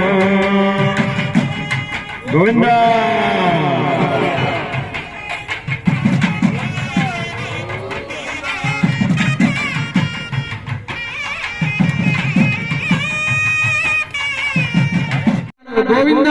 గోవిందా. గోవింద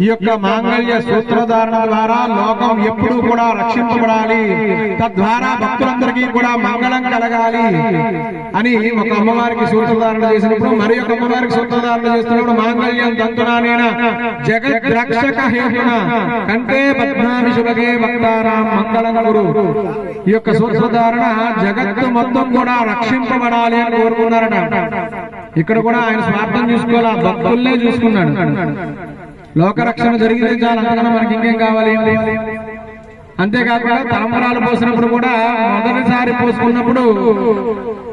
ఈ యొక్క మాంగళ్య సూత్రధారణ ద్వారా లోకం ఎప్పుడూ కూడా రక్షింపబడాలి, తద్వారా భక్తులందరికీ కూడా మంగళం కలగాలి అని ఒక అమ్మవారికి సూత్రధారణ చేసినప్పుడు మరి ఒక అమ్మవారికి సూత్రధారణ చేసినప్పుడు మాంగళ్యం తంతునానేన జగద్రక్షక హేతున కంటే పద్మామి శుభగే భక్తారాం మంగళం గురు. ఈ యొక్క సూత్రధారణ జగత్తు మొత్తం కూడా రక్షింపబడాలి అని కోరుకున్నారట. ఇక్కడ కూడా ఆయన స్వార్థం చూసుకోవాలా, భక్తుల్నే చూసుకున్నాడు. లోకరక్షణ జరిగింది చాలా, అంతకన్నా మనకి ఇంకేం కావాలి? అంతేకాకుండా తలంబరాలు పోసినప్పుడు కూడా మొదటిసారి పోసుకున్నప్పుడు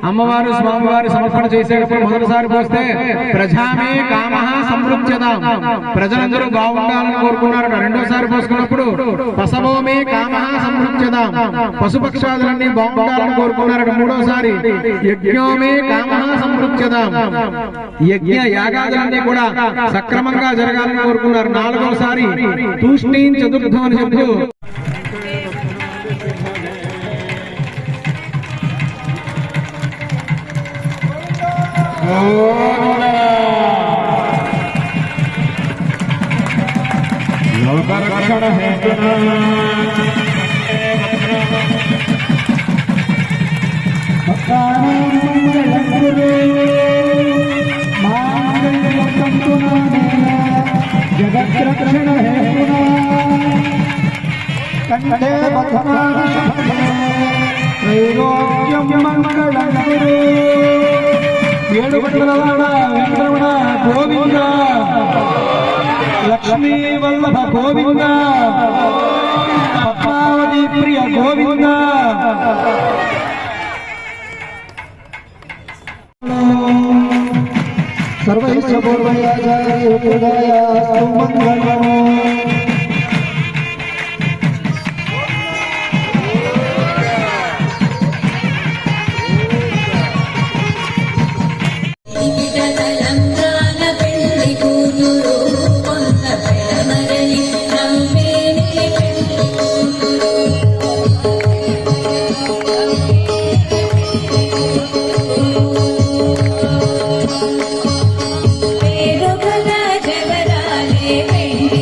అమ్మవారు స్వామివారి సమర్పణ చేసేటప్పుడు మొదటిసారి పోస్తే ప్రజామే కామః సమృద్ధ్యతాం, ప్రజలందరూ బాగుండాలని కోరుకున్నారట. రెండోసారి పోసుకున్నప్పుడు పశవోమే కామః సమృద్ధ్యతాం, పశుపక్షాదులన్నీ బాగుండాలని కోరుకున్నారట. మూడోసారి యజ్ఞోమే కామః సమృద్ధ్యతాం, యజ్ఞ యాగాదులన్నీ కూడా సక్రమంగా జరగాలని కోరుకున్నారు. నాలుగోసారి తూష్ణీం చతుర్థం అని చెప్తూ లోకరక్షణ హేతునా జగద్రక్షణ హేతునా కంటే త్రైలోక్యం మంగళం గురు. ఏడు పట్టణవాడ వెంకటరమణ గోవింద, లక్ష్మీ వల్లభ గోవింద, పద్మావతి ప్రియ గోవింద. సర్వైశ్వ పూర్వయాచార్య జగరాలే పెళ్లి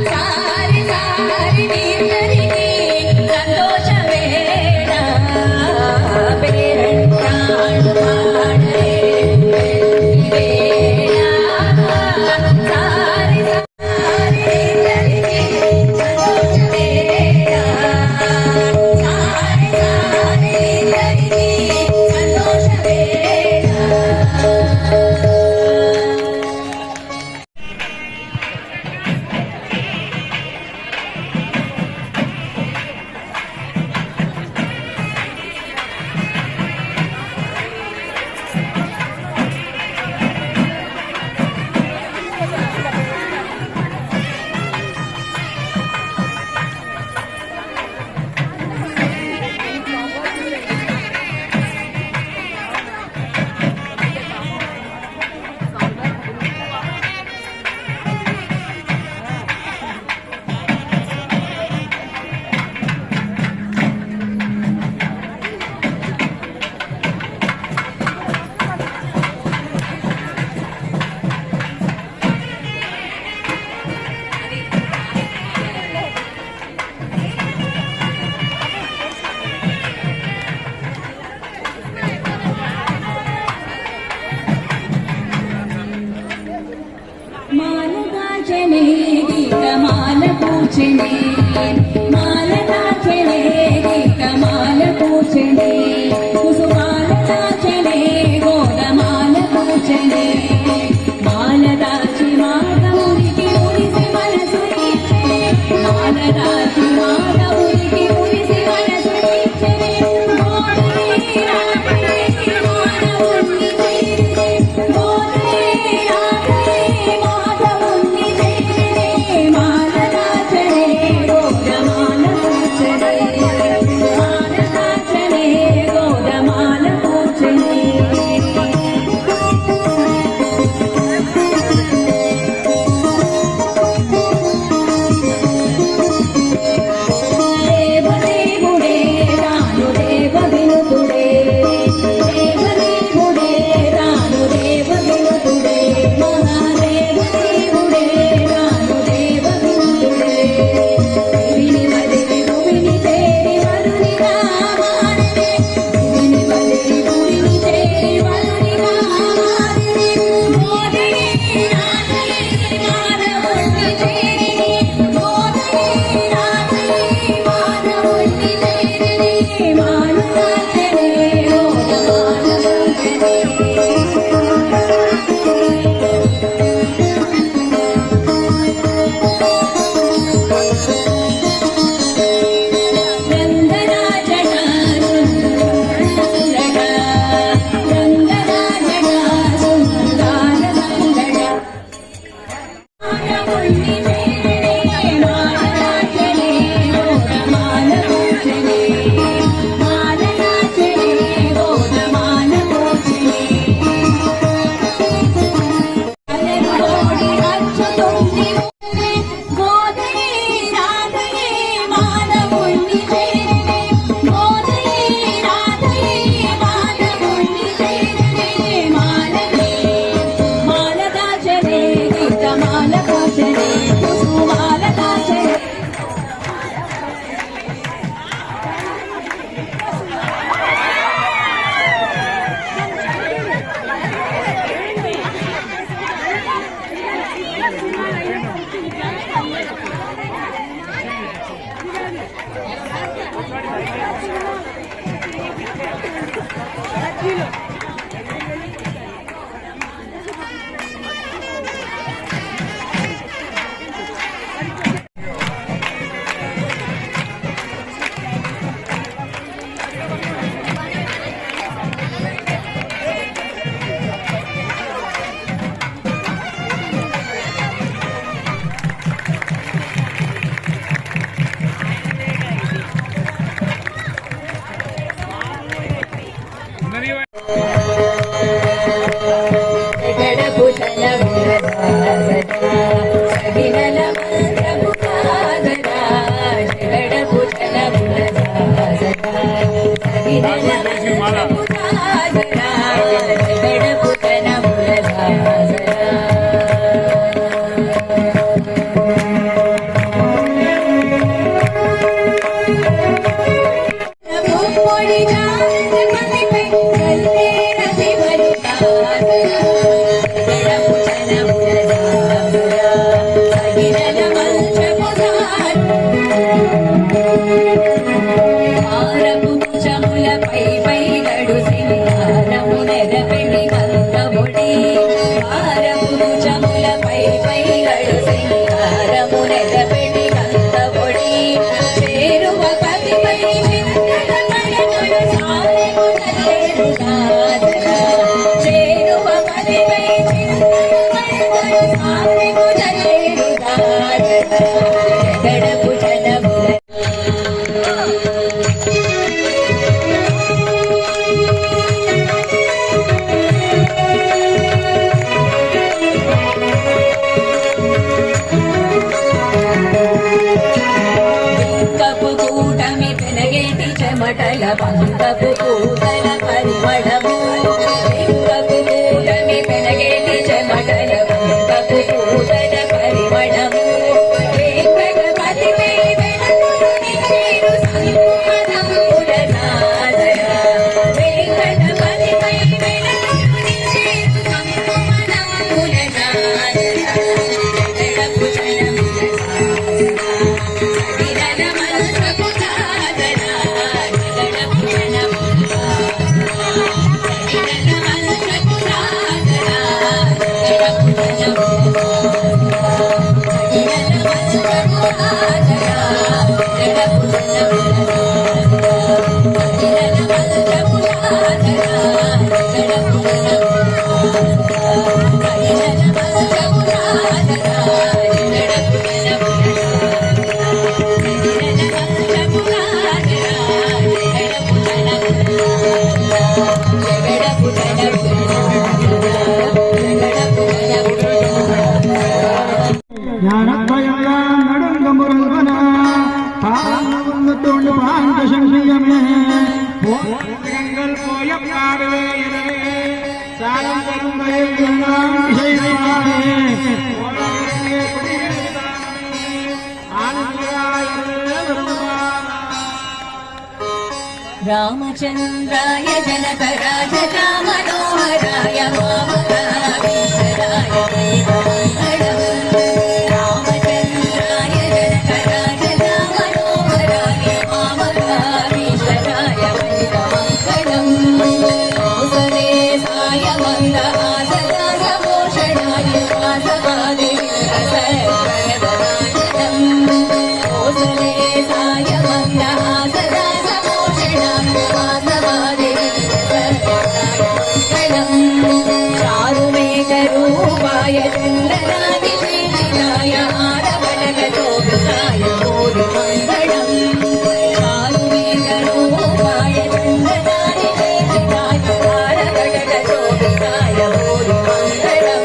సారి సారి పూచనే మాల దాచనే గీతమాల పూచనే కుసుమాల దాచనే గోదమాల పూచనే మాల దాచి మాధవునికి మురిసి మనసు ఇచ్చనే మాల దాచి మాధవునికి మురిసి మనసు ఇచ్చనే గోదనే రాధే మాధవుని చేరితే గోదనే రాధే మాధవుని చేరితే మాల దాచనే గోదమాల పూచనే మాల దాచనే గోదమాల పూచనే దేవదేవుడే రాను దేవ వినుతుడే దేవదేవుడే రాను దేవ వినుతుడే మహాదేవదేవుడే రాను దేవ వినుతుడే విని వదిలి భువిని చేరి వరుని రామారిని విని వదిలి భువిని చేరి వరుని రామారిని మోదనే రాధే మాధవుని చేరిని మోదనే రాధే మాధవుని చేరిని మాను దాచనే గోదమాల పూజనే రంగరాజన సుందర రంగరాజన సుందర సంగడ మానవుణ్ణి చేరినే మాల దాచనే గోదమాల పూజనే మాల దాచనే గోదమాల పూజనే అలెగోడి అచ్చుతుంది గోదనే రాధే మాధవుణ్ణి చేరినే గోదనే రాధే మాధవుణ్ణి చేరినే మాలనే మాల దాచనే గీతమాల పూజనే కుసుమాల దాచనే జగడభూషణ విరదాసనా సగినల మంత్రము కాదరా జగడభూషణ విరదాసనా సగినల మంత్రము కాదరా జగడభూషణ విరదాసనా పొడి జాత మదిపై కల్లే రతి వరుతాసనా జగడభూషణ విరదాసనా సగినల మంత్రము హారపు భుజములపై పైగడు సింగారము నెరపెడి కందముడి హారపు భుజములపై పైగడు సింగారము నెరపెడి కందముడి చేరువ పతిపై చింతల మణులు సాలెము నల్లేరు నాదరా చేరువ పతిపై చింతల మణులు సాలెము నల్లేరు నాదరా జగడభూషణ బంకపు కూటమి పెనగేటి చెమటల బంకపు కూటల పరిమళము బంకపు కూటమి పెనగేటి చెమటల బంకపు కూటల పరిమళము వెంకటపతిపై వెలుగులు నిచ్చేరు సంకుమనముల నాదరా వెంకటపతిపై వెలుగులు నిచ్చేరు సంకుమనముల నాదరా జగడభూషణ విరదాసనా ജ്ഞാനഭയങ്ക നടുങ്കമുറൽവന പാടുന്നു പാണ്ഡശങ്കയമേ പോയങ്ങൾ പോയ പാടുവേയനേ സാരം రామచంద్రాయ జనకరాజ రామనోహరాయ వామనాభీశ్వరాయ వేదమంగళం రామచంద్రాయ జనకరాజ రామనోహరాయ వామనాభీశ్వరాయ వేదమంగళం కౌసలేశాయ మందహాసదాసభూషణాయ వాసవాదివిరసర్వనాశనం కౌసలేశాయ చారుమేఘరూపాయ చందనాదిశేషితాయ ఆరవళగశోభితాయ భూరి మంగళం చారుమేఘరూపాయ చందనాదిశేషితాయ ఆరవళగశోభితాయ భూరి మంగళం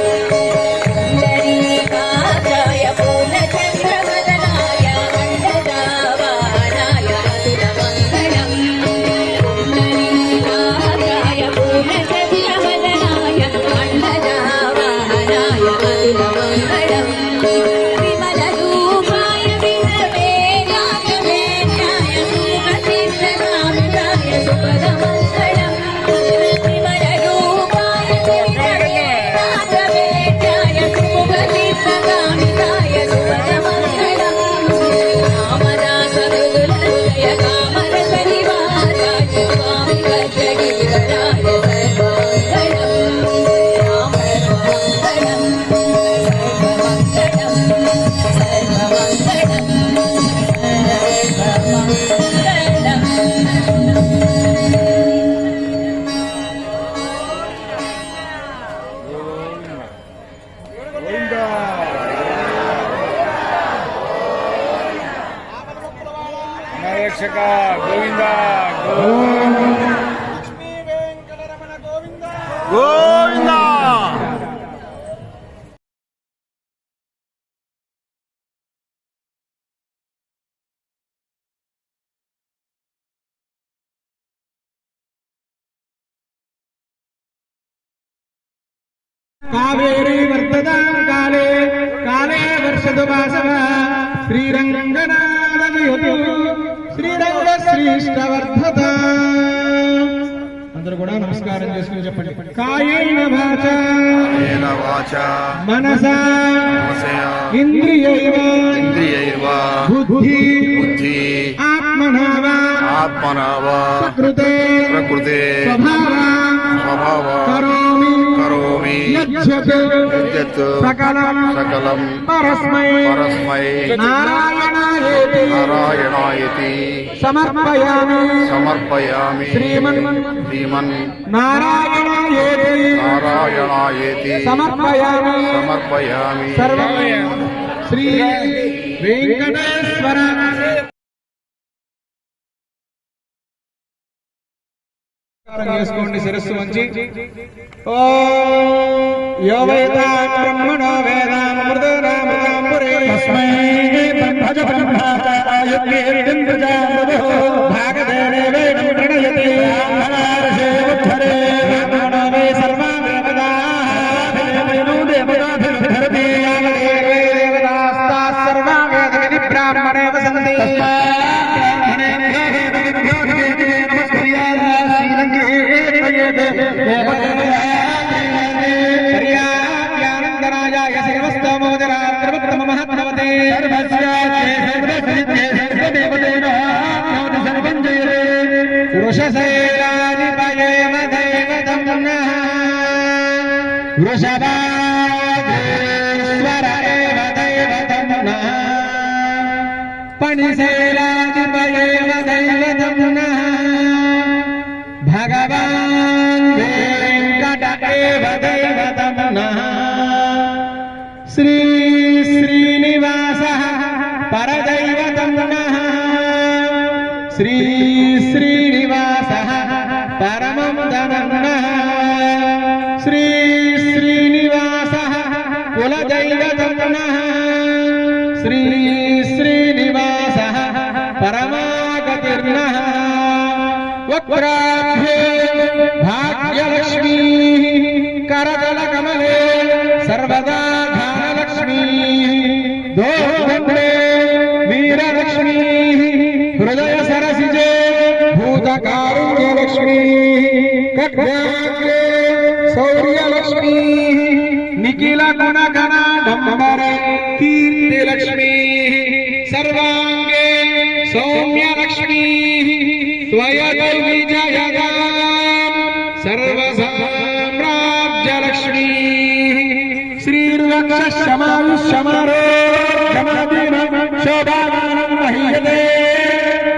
పుండరీకాక్షాయ పూర్ణచంద్రవదనాయ అండదావానాయ అతులమంగళం పుండరీకాక్షాయ పూర్ణచంద్రవదనాయ అండదావానాయ అతులమంగళం విమలరూపాయ వినవేదాయ సుఖసిద్ధనామితాయ సుపదమంగళం విమలరూపాయ వినవేదాయ సుఖసిద్ధనామితాయ సుపదమంగళం రామదాస మృదులయ కామరసనివాసాయ స్వామి వజ్రగిరిధరాయ సర్వమంగళం రామమంగళం సర్వమంగళం రక్షక గోవింద గోవింద కావేరీ వర్తదాం కాలే కాలే వర్షదు వాసవ శ్రీరంగనాథయతు శ్రీరంగ శ్రీష్టవర్ధత. అందరూ కూడా నమస్కారం చేసుకుని చెప్పండి. కాయేన వాచ మనసా ఇంద్రియైర్వ బుద్ధి ఆత్మనావా ప్రకృతే స్వభావ కరోమి యత్ సకలం పరస్మై నారాయణాయేతి సమర్పయామి శ్రీమన్ నారాయణాయేతి సమర్పయామి సర్వం శ్రీ వెంకటేశ్వర. చేసుకోండి శిరస్సు వంచి. యో వేదాం బ్రహ్మణో వేదాం మృదనామృతాంబురే తస్మై బ్రహ్మజ బ్రహ్మాచార్యుర్గేర్యం ప్రజామృదో భాగదేవేన ప్రణయతి బ్రహ్మణార్షే ఉద్ధరే బ్రహ్మణో వై సర్వావేదాః దేవతాభిర్ధరతి దేవతాస్తాః సర్వా వేదవిధి బ్రాహ్మణే వసంతి శ్రీయానందరాజాయ శ్రీవస్తమోదరాత్రవక్రమ మహత్వతే సర్వం జయరే వృషశైలాధిపయేమ దైవతం వృషభాధేశ్వర ఏవ దైవతం పణిశైలాధిపయేవ దైవతం నః భగవాన్ వెంకట ఏవ దైవతం నః శ్రీ శ్రీనివాసః పరదైవతం నః శ్రీ శ్రీనివాసః పరమం ధనం నః శ్రీ శ్రీనివాసః కులదైవతం నః శ్రీ శ్రీనివాసః పరమాగతిర్నః వక్రాభ్యే భాగ్యలక్ష్మీ కరతలకమలే సర్వదా ధానలక్ష్మీ దోర్దండే వీరలక్ష్మీ హృదయ సరసిజే భూతకారుణ్యలక్ష్మీ ఖడ్గాగ్రే శౌర్యలక్ష్మీ నిఖిల గుణగణాడంబర కీర్తిలక్ష్మీ సర్వాంగే సౌమ్యలక్ష్మీ త్వయదైర్విజయదా సర్వసామ్రాజ్యలక్ష్మీ శ్రీర్వక్షమాయుష్యమారోగ్యమాదీనం శోభామానం మహీయతే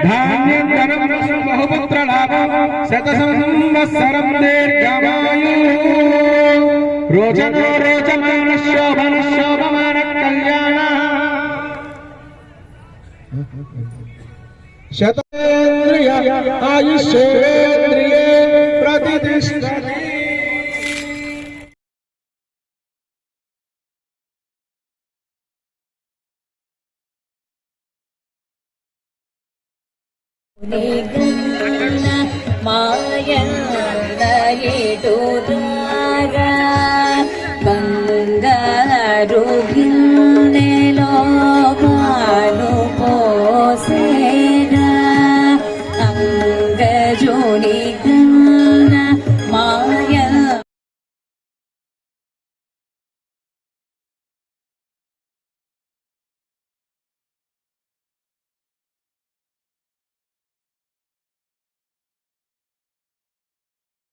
ధాన్యం ధనం బహుపుత్రలాభం శతసంవత్సరం దీర్ఘమాయుః రోచనో రోచమాన శోభన శోభమాన కళ్యాణ శతేంద్రియ ఆయుష్యేంద్రియే ప్రతిష్ఠతి. మాయ